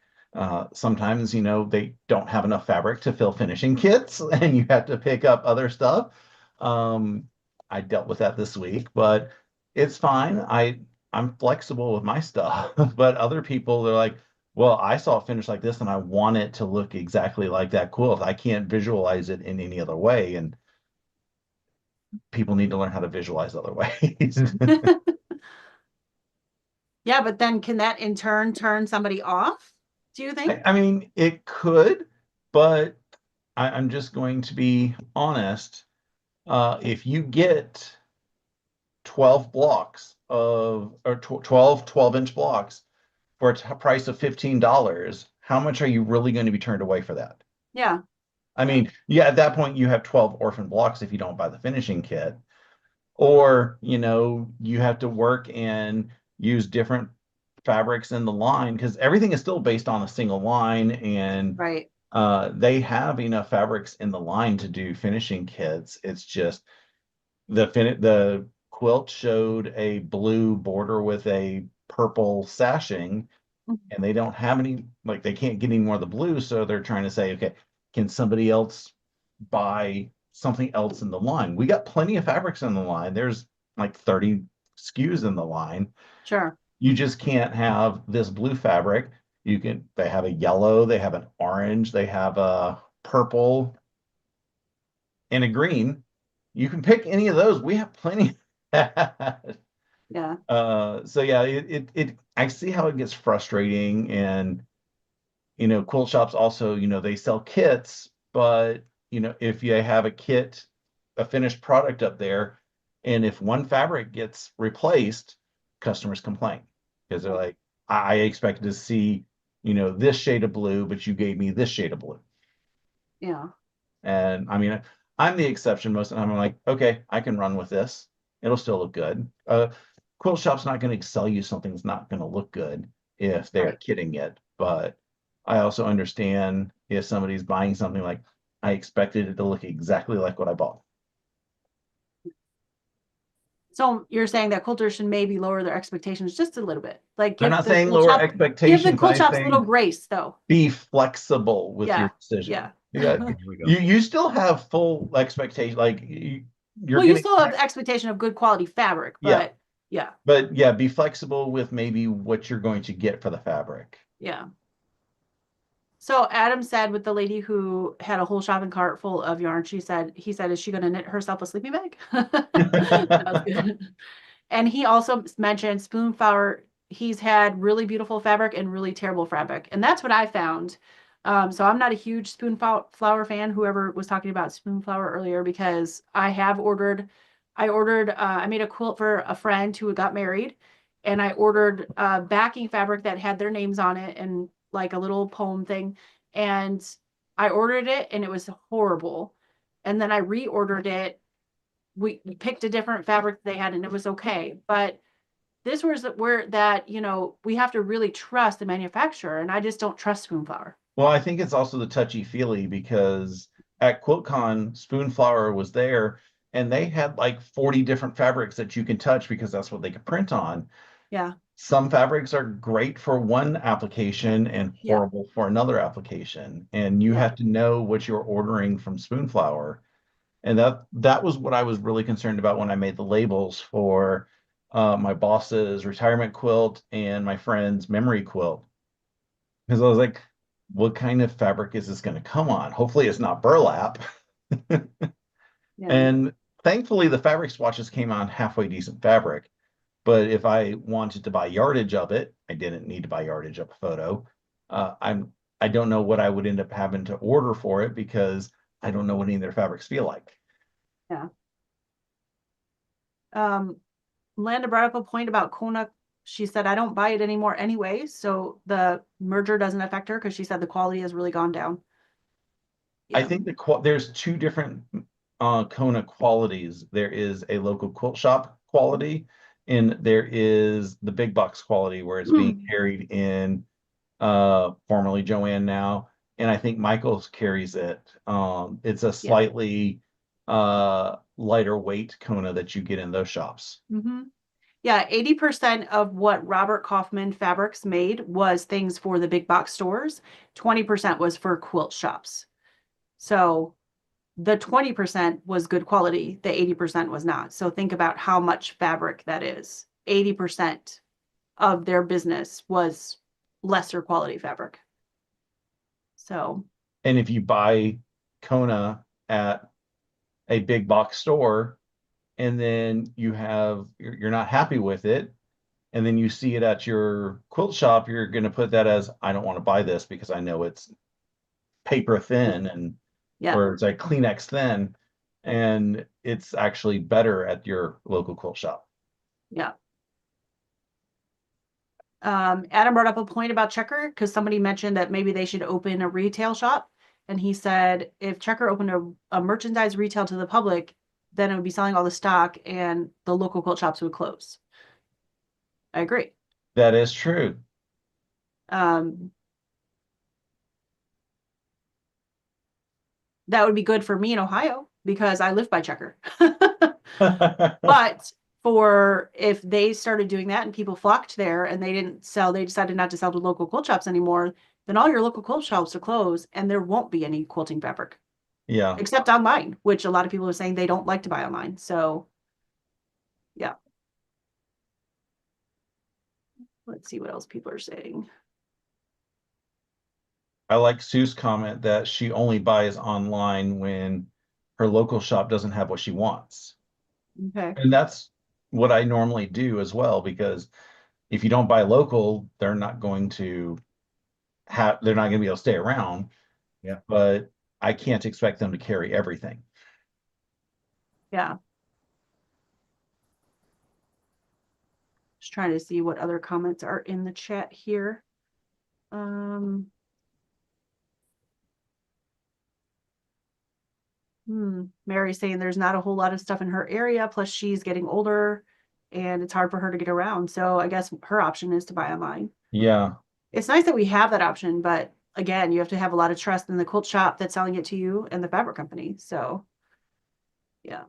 Sometimes, they don't have enough fabric to fill finishing kits and you have to pick up other stuff. I dealt with that this week, but it's fine. I'm flexible with my stuff, but other people, they're like, well, I saw it finished like this and I want it to look exactly like that quilt. I can't visualize it in any other way. And people need to learn how to visualize other ways. Yeah, but then can that in turn turn somebody off? Do you think? I mean, it could, but I'm just going to be honest. If you get 12 blocks or 12-inch blocks for a price of $15, how much are you really going to be turned away for that? Yeah. I mean, yeah, at that point you have 12 orphan blocks if you don't buy the finishing kit. Or, you have to work and use different fabrics in the line because everything is still based on a single line, and Right. they have enough fabrics in the line to do finishing kits. It's just the quilt showed a blue border with a purple sashing, and they don't have any, like they can't get any more of the blue, so they're trying to say, okay, can somebody else buy something else in the line? We got plenty of fabrics in the line. There's like 30 SKUs in the line. Sure. You just can't have this blue fabric. They have a yellow, they have an orange, they have a purple, and a green. You can pick any of those. We have plenty. Yeah. So yeah, I see how it gets frustrating. And quilt shops also, they sell kits, but if you have a kit, a finished product up there, and if one fabric gets replaced, customers complain because they're like, I expected to see, this shade of blue, but you gave me this shade of blue. Yeah. And I mean, I'm the exception most of the time. I'm like, okay, I can run with this. It'll still look good. Quilt shop's not going to sell you something that's not going to look good if they're Right. kidding it. But I also understand if somebody's buying something, like I expected it to look exactly like what I bought. So you're saying that quilters should maybe lower their expectations just a little bit, like I'm give not the saying quilt lower shop, give the expectations. quilt I'm shops a little saying grace, though. be flexible with your Yeah. decision. Yeah. Yeah, There we go. you still have full expectation. Like you're Well, you getting, still have the expectation of good quality fabric, yeah. but yeah, But yeah, be flexible with maybe what you're going to get for the fabric. yeah. So Adam said with the lady who had a whole shopping cart full of yarn, he said, is she going to knit herself a sleeping bag? That was good. And he also mentioned Spoonflower. He's had really beautiful fabric and really terrible fabric. And that's what I found. So I'm not a huge Spoonflower fan, whoever was talking about Spoonflower earlier, because I made a quilt for a friend who got married, and I ordered backing fabric that had their names on it and like a little poem thing. And I ordered it and it was horrible. And then I reordered it. We picked a different fabric they had and it was okay. But this was where that, we have to really trust the manufacturer. And I just don't trust Spoonflower. Well, I think it's also the touchy-feely because at QuiltCon, Spoonflower was there and they had like 40 different fabrics that you can touch because that's what they could print on. Yeah. Some fabrics are great for one application and Yeah. horrible for another application. And you Yeah. have to know what you're ordering from Spoonflower. And that was what I was really concerned about when I made the labels for my boss's retirement quilt and my friend's memory quilt. Because I was like, what kind of fabric is this going to come on? Hopefully it's not burlap. Yeah. And thankfully the fabric swatches came on halfway decent fabric. But if I wanted to buy yardage of it, I didn't need to buy yardage of a photo. I don't know what I would end up having to order for it because I don't know what any of their fabrics feel like. Yeah. Landa brought up a point about Kona. She said, I don't buy it anymore anyway. So the merger doesn't affect her because she said the quality has really gone down. I Yeah. think there's two different Kona qualities. There is a local quilt shop quality, and there is the big box quality where it's being carried in formerly Joann now, and I think Michael's carries it. It's a slightly lighter weight Kona that you get in those shops. Mm-hmm. Yeah, 80% of what Robert Kaufman Fabrics made was things for the big box stores. 20% was for quilt shops. So the 20% was good quality. The 80% was not. So think about how much fabric that is. 80% of their business was lesser quality fabric. So, And if you buy Kona at a big box store and then you're not happy with it, and then you see it at your quilt shop, you're going to put that as, I don't want to buy this because I know it's paper thin, and yeah, or it's like Kleenex thin, and it's actually better at your local quilt shop. yeah. Adam brought up a point about Checker because somebody mentioned that maybe they should open a retail shop. And he said if Checker opened a merchandise retail to the public, then it would be selling all the stock and the local quilt shops would close. I agree. That is true. Um, that would be good for me in Ohio because I live by Checker. But for if they started doing that and people flocked there and they decided not to sell to local quilt shops anymore, then all your local quilt shops will close and there won't be any quilting fabric Yeah. except online, which a lot of people are saying they don't like to buy online. So, yeah. Let's see what else people are saying. I like Sue's comment that she only buys online when her local shop doesn't have what she wants. Okay. And that's what I normally do as well, because if you don't buy local, they're not going to be able to stay around. Yeah. But I can't expect them to carry everything. Yeah. Just trying to see what other comments are in the chat here. Mary's saying there's not a whole lot of stuff in her area, plus she's getting older and it's hard for her to get around. So I guess her option is to buy online. Yeah. It's nice that we have that option, but again, you have to have a lot of trust in the quilt shop that's selling it to you and the fabric company. So, yeah.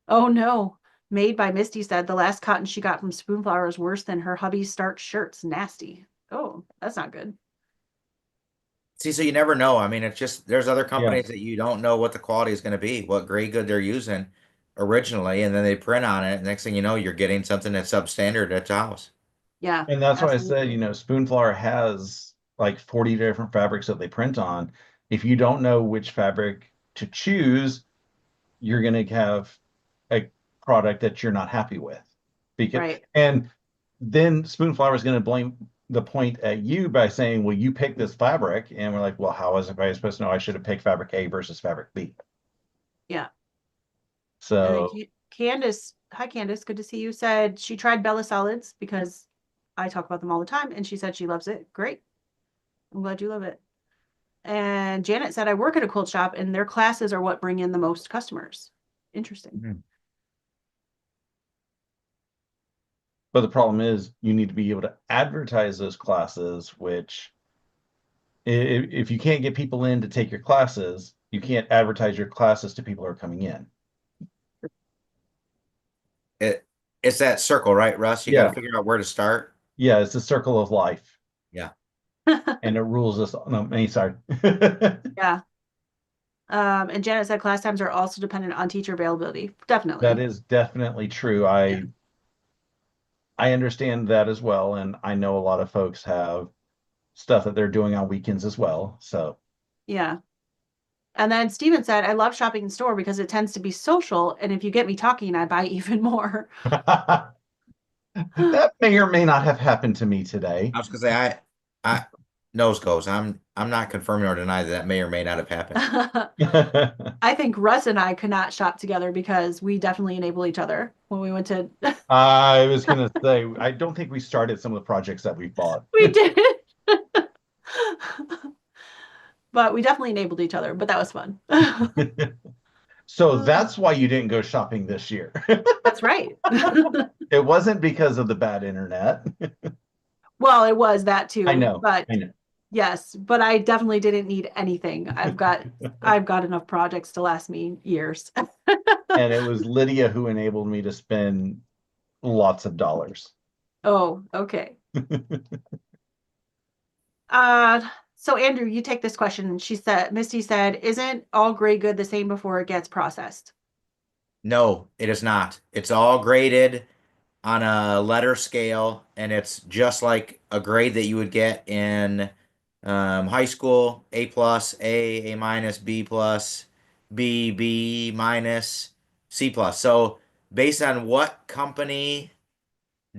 Oh no. Made by Misty said the last cotton she got from Spoonflower is worse than her hubby's starch shirts. Nasty. Oh, that's not good. See, so you never know. I mean, it's just there's other Yeah. companies that you don't know what the quality is going to be, what grade good they're using originally, and then they print on it. Next thing you know, you're getting something that's substandard at your house. Yeah. And that's why I said, absolutely. Spoonflower has like 40 different fabrics that they print on. If you don't know which fabric to choose, you're going to have a product that you're not happy with. Right. And then Spoonflower is going to blame the point at you by saying, well, you picked this fabric. And we're like, well, how was I supposed to know I should have picked fabric A versus fabric B? Yeah. And then So Candace, hi Candace, good to see you, said she tried Bella Solids because I talk about them all the time and she said she loves it. Great. I'm glad you love it. And Janet said, I work at a quilt shop and their classes are what bring in the most customers. Interesting. Mhm. but the problem is you need to be able to advertise those classes, which if you can't get people in to take your classes, you can't advertise your classes to people who are coming in. It's that circle, right, Russ? You got to Yeah. figure out where to start. Yeah, it's a circle of life. Yeah. And it rules us. No, sorry. Yeah. And Janet said class times are also dependent on teacher availability. Definitely. That is definitely true. Yeah. I understand that as well, and I know a lot of folks have stuff that they're doing on weekends as well. So Yeah. And then Steven said, I love shopping in store because it tends to be social. And if you get me talking, I buy even more. that may or may not have happened to me today. I was gonna say I nose goes. I'm not confirming or denying that may or may not have happened. I think Russ and I could not shop together because we definitely enable each other when we went to. I was gonna say, I don't think we started some of the projects that we bought. We did. But we definitely enabled each other, but that was fun. So that's why you didn't go shopping this year. That's right. It wasn't because of the bad internet. Well, it was that too. I know. But I know. yes, but I definitely didn't need anything. I've got enough projects to last me years. And it was Lydia who enabled me to spend lots of dollars. Oh, okay. So Andrew, you take this question. Misty said, isn't all gray good the same before it gets processed? No, it is not. It's all graded on a letter scale, and it's just like a grade that you would get in high school: A plus, A minus, B plus, B minus, C plus. So based on what company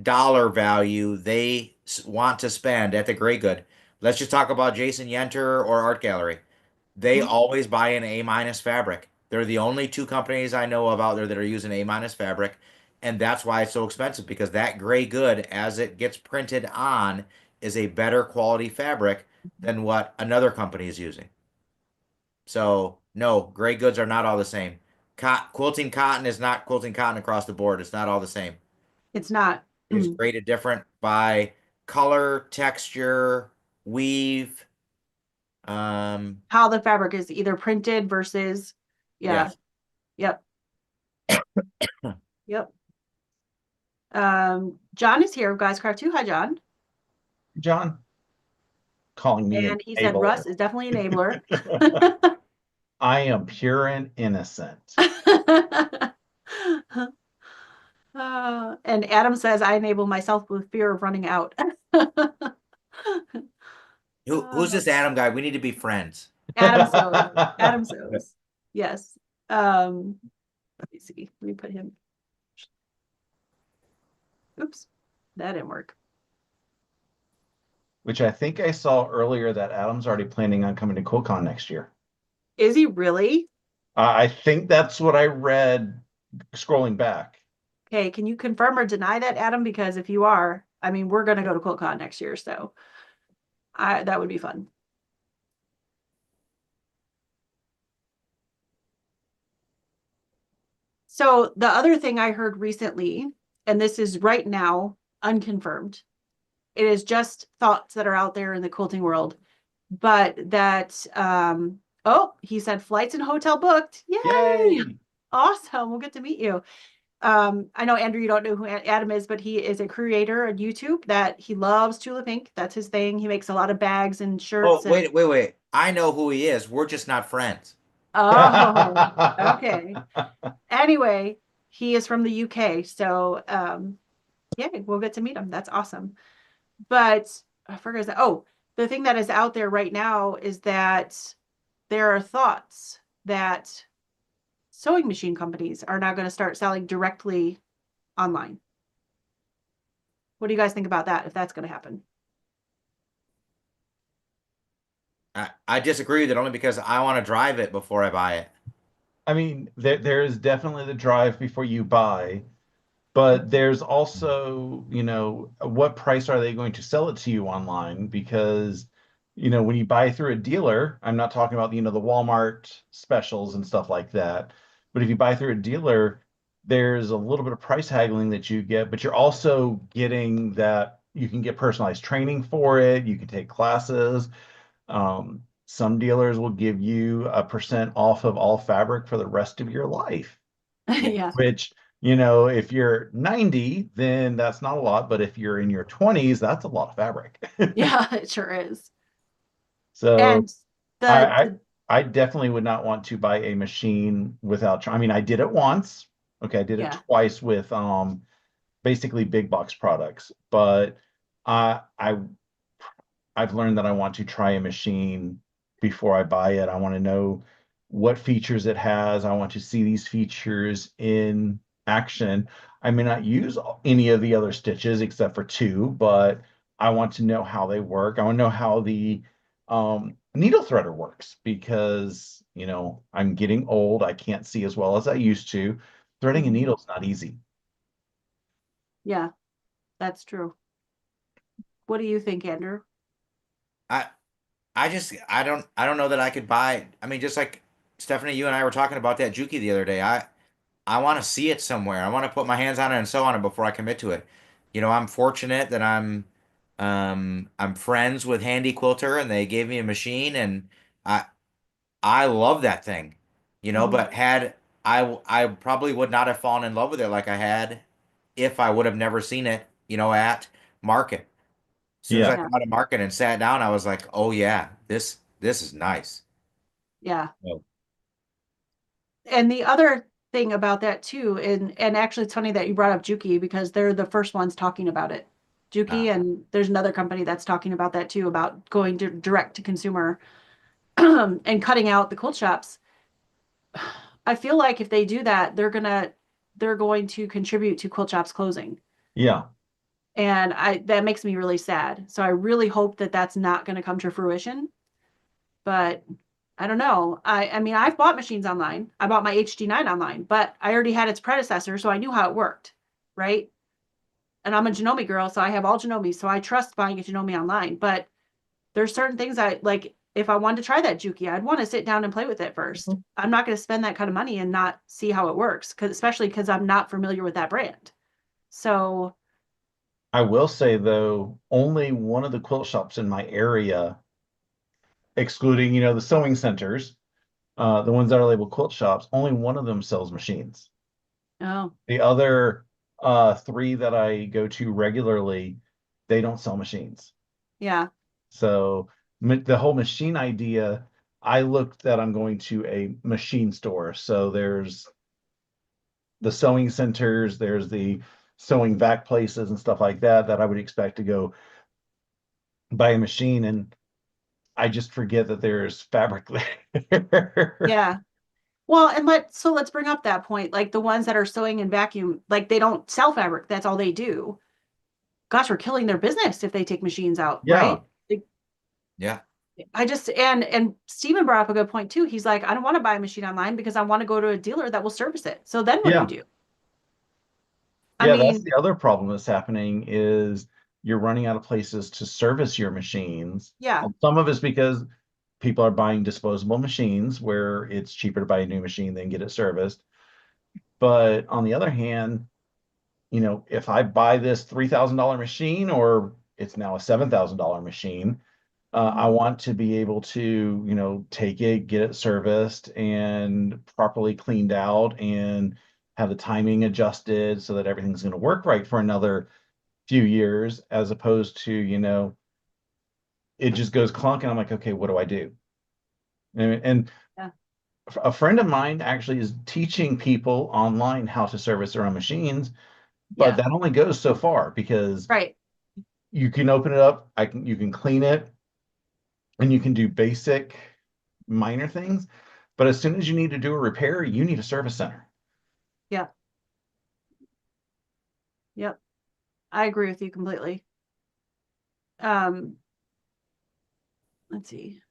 dollar value they want to spend at the grade good. Let's just talk about Jason Yenter or Art Gallery. They Mhm. always buy an A minus fabric. They're the only two companies I know of out there that are using A minus fabric. And that's why it's so expensive, because that gray good, as it gets printed on, is a better quality fabric than what another company is using. So no, gray goods are not all the same. Quilting cotton is not quilting cotton across the board. It's not all the same. It's not. It is graded different by color, texture, weave. How the fabric is either printed versus, yeah, Yes. yep, yep. John is here, Guys Craft 2. Hi, John. John calling me an And he said enabler. Russ is definitely an enabler. I am pure and innocent. And Adam says I enable myself with fear of running out. Who's this Adam guy? We need to be friends. Adam Sows. Adam Sows. Yes. Let me see. Let me put him. Oops, that didn't work. Which I think I saw earlier that Adam's already planning on coming to QuiltCon next year. Is he really? I think that's what I read scrolling back. Okay, can you confirm or deny that, Adam? Because if you are, I mean, we're gonna go to QuiltCon next year, so that would be fun. So the other thing I heard recently, and this is right now unconfirmed, it is just thoughts that are out there in the quilting world, but that oh, he said flights and hotel booked. Yay! Yay! Awesome. We'll get to meet you. I know, Andrew, you don't know who Adam is, but he is a creator on YouTube that he loves Tulip Ink. That's his thing. He makes a lot of bags and shirts. Oh, wait. I know who he is. We're just not friends. Oh, okay. Anyway, he is from the UK. So, yeah, we'll get to meet him. That's awesome. But I forgot that. Oh, the thing that is out there right now is that there are thoughts that sewing machine companies are now going to start selling directly online. What do you guys think about that, if that's going to happen? I disagree with it only because I want to drive it before I buy it. I mean, there is definitely the drive before you buy, but there's also, what price are they going to sell it to you online? Because, when you buy through a dealer, I'm not talking about, the Walmart specials and stuff like that. But if you buy through a dealer, there's a little bit of price haggling that you get, but you're also getting that you can get personalized training for it. You can take classes. Some dealers will give you a % off of all fabric for the rest of your life, Yeah. which, if you're 90, then that's not a lot. But if you're in your 20s, that's a lot of fabric. Yeah, it sure is. So And I, I definitely would not want to buy a machine without trying. I mean, I did it once. Okay, I did it yeah. twice with basically big box products, but I I've learned that I want to try a machine before I buy it. I want to know what features it has. I want to see these features in action. I may not use any of the other stitches except for two, but I want to know how they work. I want to know how the needle threader works because, I'm getting old. I can't see as well as I used to. Threading a needle is not easy. Yeah, that's true. What do you think, Andrew? I I don't know that I could buy. I mean, just like Stephanie, you and I were talking about that Juki the other day. I want to see it somewhere. I want to put my hands on it and sew on it before I commit to it. I'm fortunate that I'm friends with Handy Quilter and they gave me a machine and I I love that thing. But had I probably would not have fallen in love with it like I had if I would have never seen it, at market. As soon as I Yeah. Yeah, saw it at market and sat down, I was like, "Oh yeah, this is nice." yeah. Oh. And the other thing about that too, and actually it's funny that you brought up Juki because they're the first ones talking about it. Juki, Ah, and there's another company that's talking about that too, about going direct to consumer and cutting out the quilt shops. I feel like if they do that, they're going to contribute to quilt shops closing. Yeah. And that makes me really sad. So I really hope that that's not going to come to fruition. But I don't know. I mean, I've bought machines online. I bought my HD9 online, but I already had its predecessor, so I knew how it worked, right? and I'm a Janome girl, so I have all Janome, so I trust buying a Janome online. But there's certain things I like. If I wanted to try that Juki, I'd want to sit down and play with it first. Mhm. I'm not going to spend that kind of money and not see how it works, especially because I'm not familiar with that brand. So, I will say though, only one of the quilt shops in my area, excluding, the sewing centers, the ones that are labeled quilt shops, only one of them sells machines. oh, The other three that I go to regularly, they don't sell machines. yeah, So the whole machine idea, I looked that I'm going to a machine store. So there's the sewing centers, there's the sewing vac places and stuff like that that I would expect to go buy a machine, and I just forget that there's fabric there. yeah. Well, and let's bring up that point. Like the ones that are sewing and vacuum, like they don't sell fabric. That's all they do. Gosh, we're killing their business if they take machines out, Yeah, right? Like, Yeah. I just and Steven brought up a good point too. He's like, I don't want to buy a machine online because I want to go to a dealer that will service it. So then what do you yeah, do? I yeah. That's mean, the other problem that's happening is you're running out of places to service your machines. yeah, Some of it's because people are buying disposable machines where it's cheaper to buy a new machine than get it serviced. But on the other hand, if I buy this $3,000 machine, or it's now a $7,000 machine, I mhm, want to be able to, take it, get it serviced and properly cleaned out and have the timing adjusted so that everything's going to work right for another few years, as opposed to, it just goes clunk and I'm like, okay, what do I do? And yeah, a friend of mine actually is teaching people online how to service their own machines, but yeah, that only goes so far because right, you can open it up, you can clean it, and you can do basic minor things. But as soon as you need to do a repair, you need a service center. yeah, yep. I agree with you completely. Um, let's see.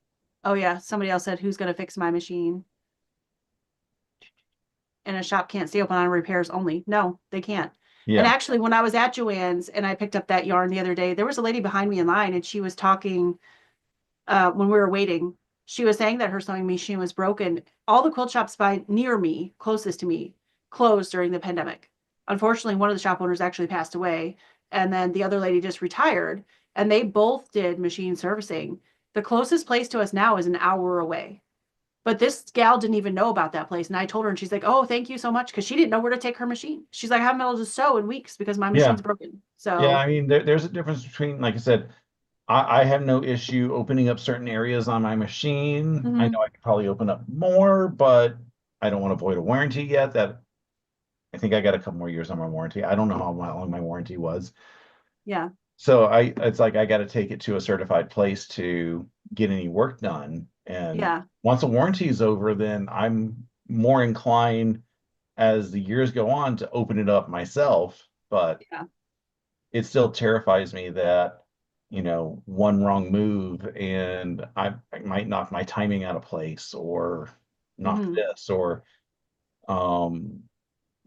Oh yeah, somebody else said, who's going to fix my machine? And a shop can't stay open on repairs only. No, they can't. And Yeah. actually, when I was at Joann's and I picked up that yarn the other day, there was a lady behind me in line and she was talking when we were waiting. She was saying that her sewing machine was broken. All the quilt shops by near me, closest to me, closed during the pandemic. Unfortunately, one of the shop owners actually passed away, and then the other lady just retired, and they both did machine servicing. The closest place to us now is an hour away. But this gal didn't even know about that place. And I told her, and she's like, oh, thank you so much. Because she didn't know where to take her machine. She's like, I haven't been able to sew in weeks because my Yeah. machine's broken. Yeah. So, I mean, there's a difference between, like I said, I have no issue opening up certain areas on my machine. I mhm, know I could probably open up more, but I don't want to void a warranty yet. That I think I got a couple more years on my warranty. I don't know how long my warranty was. yeah, So it's like I got to take it to a certified place to get any work done. And yeah, once the warranty is over, then I'm more inclined as the years go on to open it up myself. But yeah, it still terrifies me that, one wrong move and I might knock my timing out of place, or knock mhm, this, or um,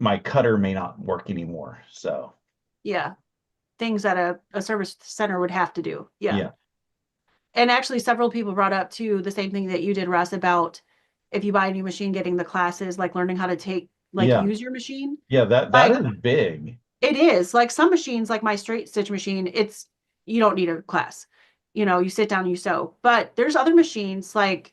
my cutter may not work anymore. So, yeah. Things that a service center would have to do. Yeah. yeah. And actually, several people brought up too the same thing that you did, Russ, about if you buy a new machine, getting the classes, like learning how to Yeah. use your machine. Yeah. That Like is big. it is like some machines, like my straight stitch machine, you don't need a class. You sit down, you sew. But there's other machines like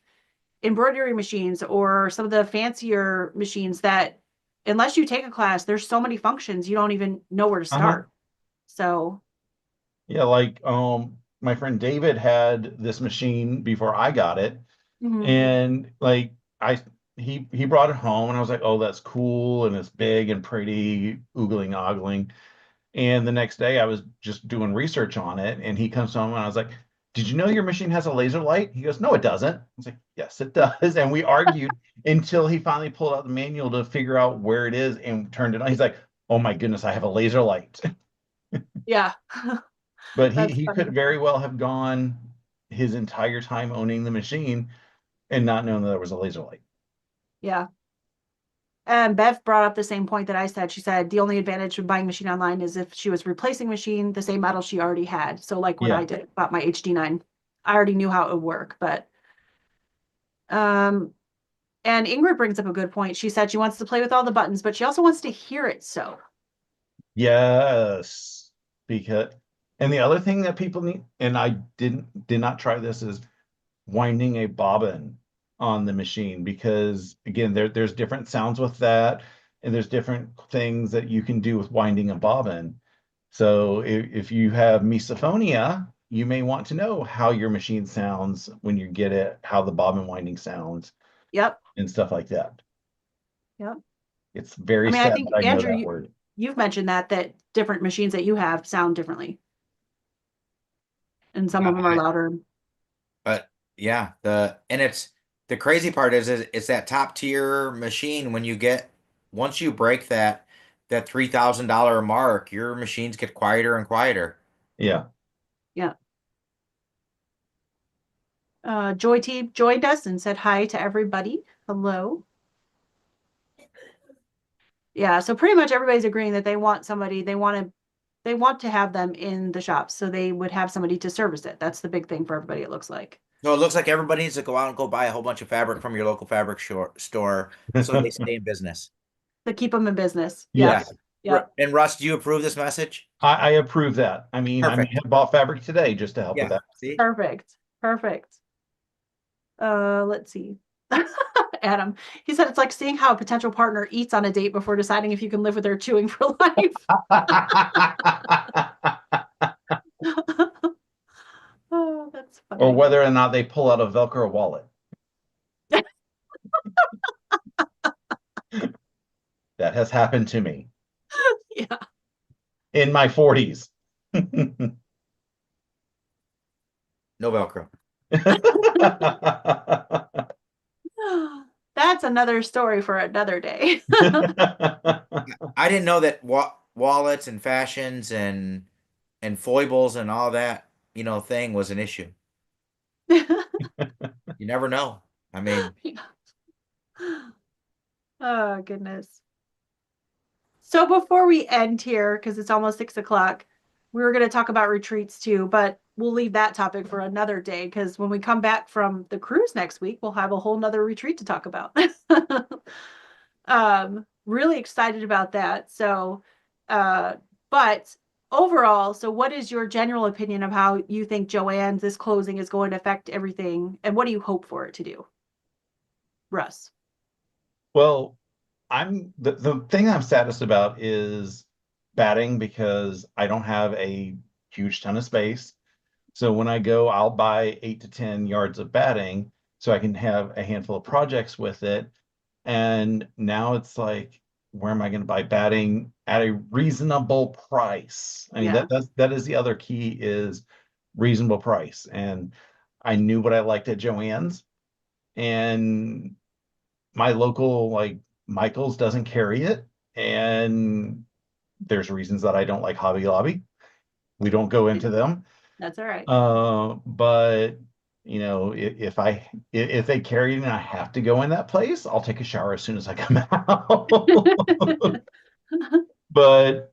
embroidery machines or some of the fancier machines that, unless you take a class, there's so many functions you don't even know where to Uh-huh. start. So, Yeah, like my friend David had this machine before I got it, mhm, and like I he brought it home and I was like, "Oh, that's cool and it's big and pretty, oogling ogling." And the next day I was just doing research on it and he comes home and I was like, "Did you know your machine has a laser light?" He goes, "No, it doesn't." I was like, "Yes, it does." And we argued until he finally pulled out the manual to figure out where it is and turned it on. He's like, "Oh my goodness, I have a laser light." yeah, But he that's he funny. could very well have gone his entire time owning the machine and not knowing that there was a laser light. Yeah. And Bev brought up the same point that I said. She said the only advantage of buying machine online is if she was replacing machine, the same model she already had. So like when Yeah. I did bought my HD9, I already knew how it would work. But um, and Ingrid brings up a good point. She said she wants to play with all the buttons, but she also wants to hear it sew. Yes. Because, and the other thing that people need, and I did not try this, is winding a bobbin on the machine, because again, there's different sounds with that, and there's different things that you can do with winding a bobbin. So if you have misophonia, you may want to know how your machine sounds when you get it, how the bobbin winding sounds Yep. and stuff like that. Yep. It's I very mean, I sad think that I know Andrew, that word. you've mentioned that different machines that you have sound differently, and some of them are louder. But yeah, it's the crazy part is it's that top tier machine. When you get once you break that $3,000 mark, your machines get quieter and quieter. Yeah. Yeah. Joy T joined us and said hi to everybody. Hello. Yeah, so pretty much everybody's agreeing that they want somebody, they want to have them in the shops, so they would have somebody to service it. That's the big thing for everybody, it looks like. So it looks like everybody needs to go out and go buy a whole bunch of fabric from your local fabric store so they stay in business. To keep them in business. Yeah. Yep. Yep. And Russ, do you approve this message? I approve that. I mean, I may Perfect. have bought fabric today just to help with Yeah. that. See? Perfect. Perfect. Let's see. Adam, he said it's like seeing how a potential partner eats on a date before deciding if you can live with their chewing for life. Oh, that's Or funny. whether or not they pull out a Velcro wallet. That has happened to me Yeah. in my 40s. No Velcro. That's another story for another day. I didn't know that wallets and fashions and foibles and all that, thing was an issue. You never know. I mean, Oh, goodness. So before we end here, because it's almost 6 o'clock, we were going to talk about retreats too, but we'll leave that topic for another day because when we come back from the cruise next week, we'll have a whole nother retreat to talk about. Really excited about that. So, uh, but overall, so what is your general opinion of how you think Joann's this closing is going to affect everything, and what do you hope for it to do? Russ. Well, the thing I'm saddest about is batting, because I don't have a huge ton of space. So when I go, I'll buy 8 to 10 yards of batting so I can have a handful of projects with it. And now it's like, where am I going to buy batting at a reasonable price? I mean, Yeah. that is the other key, is reasonable price. And I knew what I liked at Joann's, and my local, like, Michael's doesn't carry it. And there's reasons that I don't like Hobby Lobby. We don't go into them. That's all right. But if they carry it and I have to go in that place, I'll take a shower as soon as I come out. But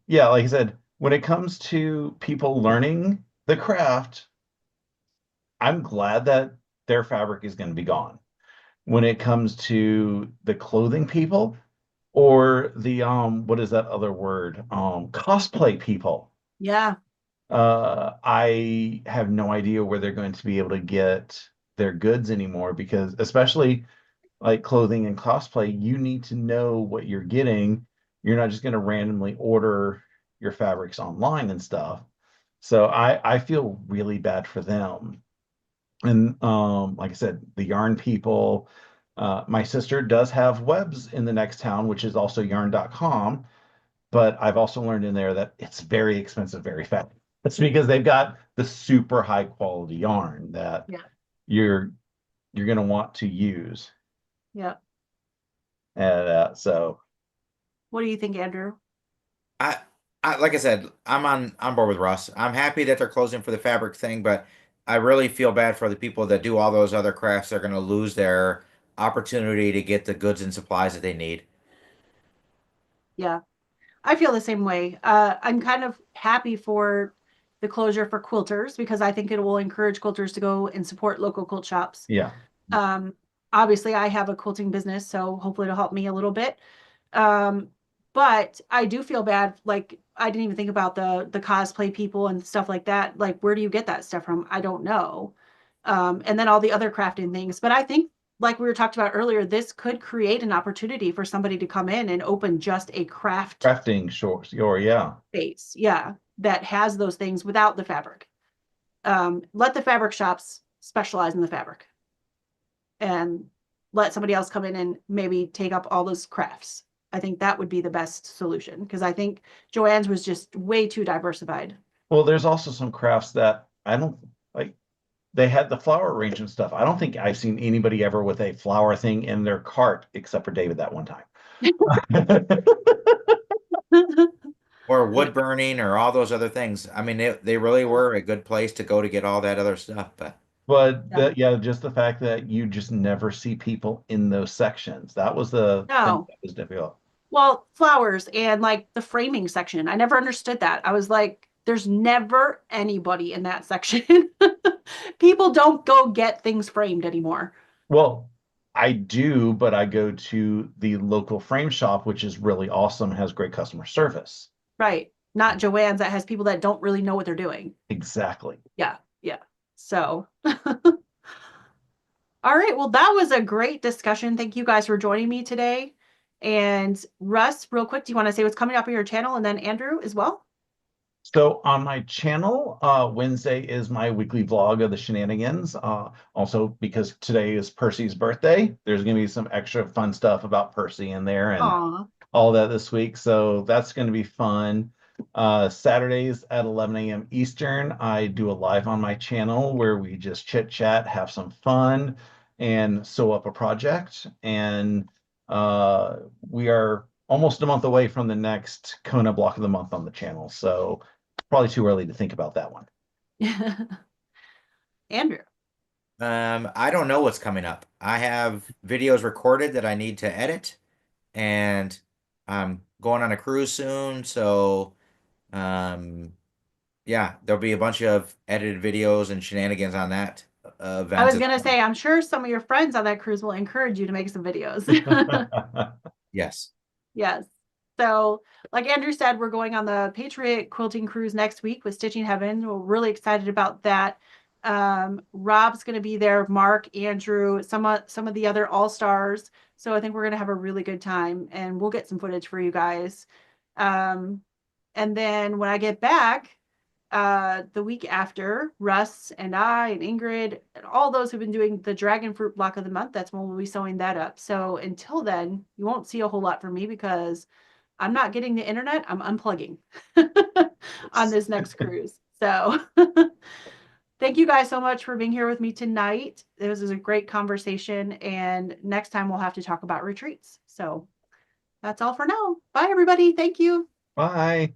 yeah, like I said, when it comes to people learning the craft, I'm glad that their fabric is going to be gone. When it comes to the clothing people, or the what is that other word? Cosplay people. Yeah. I have no idea where they're going to be able to get their goods anymore, because especially like clothing and cosplay, you need to know what you're getting. You're not just going to randomly order your fabrics online and stuff. So I feel really bad for them. And like I said, the yarn people, my sister does have webs in the next town, which is also yarn.com. But I've also learned in there that it's very expensive, very fast. It's because they've got the super high quality yarn that Yeah. you're going to want to use. Yeah. And so What do you think, Andrew? I, like I said, I'm on board with Russ. I'm happy that they're closing for the fabric thing, but I really feel bad for the people that do all those other crafts. They're going to lose opportunity to get the goods and supplies that they need. Yeah. I feel the same way. I'm kind of happy for the closure for quilters because I think it will encourage quilters to go and support local quilt shops. Yeah. Um, Obviously, I have a quilting business, so hopefully it'll help me a little bit. Um, but I do feel bad. Like I didn't even think about the cosplay people and stuff like that. Like, where do you get that stuff from? I don't know. And then all the other crafting things. But I think, like we were talked about earlier, this could create an opportunity for somebody to come in and open just a craft Crafting shorts, or yeah. space. Yeah, that has those things without the fabric. Let the fabric shops specialize in the fabric and let somebody else come in and maybe take up all those crafts. I think that would be the best solution because I think Joann's was just way too diversified. Well, there's also some crafts that I don't like. They had the flower arrangement stuff. I don't think I've seen anybody ever with a flower thing in their cart except for David that one time. Or wood burning or all those other things. I mean, they really were a good place to go to get all that other stuff. But But Yeah. yeah, just the fact that you just never see people in those sections. That was the thing No. that was difficult. Well, flowers and like the framing section. I never understood that. I was like, there's never anybody in that section. People don't go get things framed anymore. Well, I do, but I go to the local frame shop, which is really awesome, has great customer service. Right. Not Joann's that has people that don't really know what they're doing. Exactly. Yeah. Yeah. So, all right. Well, that was a great discussion. Thank you guys for joining me today. And Russ, real quick, do you want to say what's coming up on your channel? And then Andrew as well? So on my channel, Wednesday is my weekly vlog of the shenanigans. Also, because today is Percy's birthday, there's going to be some extra fun stuff about Percy in there and Aw. all that this week. So that's going to be fun. Saturdays at 11 a.m. Eastern, I do a live on my channel where we just chit chat, have some fun, and sew up a project. And we are almost a month away from the next Kona block of the month on the channel. So probably too early to think about that one. Andrew. I don't know what's coming up. I have videos recorded that I need to edit, and I'm going on a cruise soon, so yeah, there'll be a bunch of edited videos and shenanigans on that I event was as gonna well. say, I'm sure some of your friends on that cruise will encourage you to make some videos. Yes. Yes. So, like Andrew said, we're going on the Patriot Quilting Cruise next week with Stitching Heaven. We're really excited about that. Rob's going to be there, Mark, Andrew, some of the other all-stars. So I think we're going to have a really good time and we'll get some footage for you guys. Um, and then when I get back, the week after, Russ and I and Ingrid and all those who've been doing the dragon fruit block of the month, that's when we'll be sewing that up. So until then, you won't see a whole lot from me because I'm not getting the internet. I'm unplugging on this next cruise. So thank you guys so much for being here with me tonight. This was a great conversation. And next time we'll have to talk about retreats. So that's all for now. Bye, everybody. Thank you. Bye.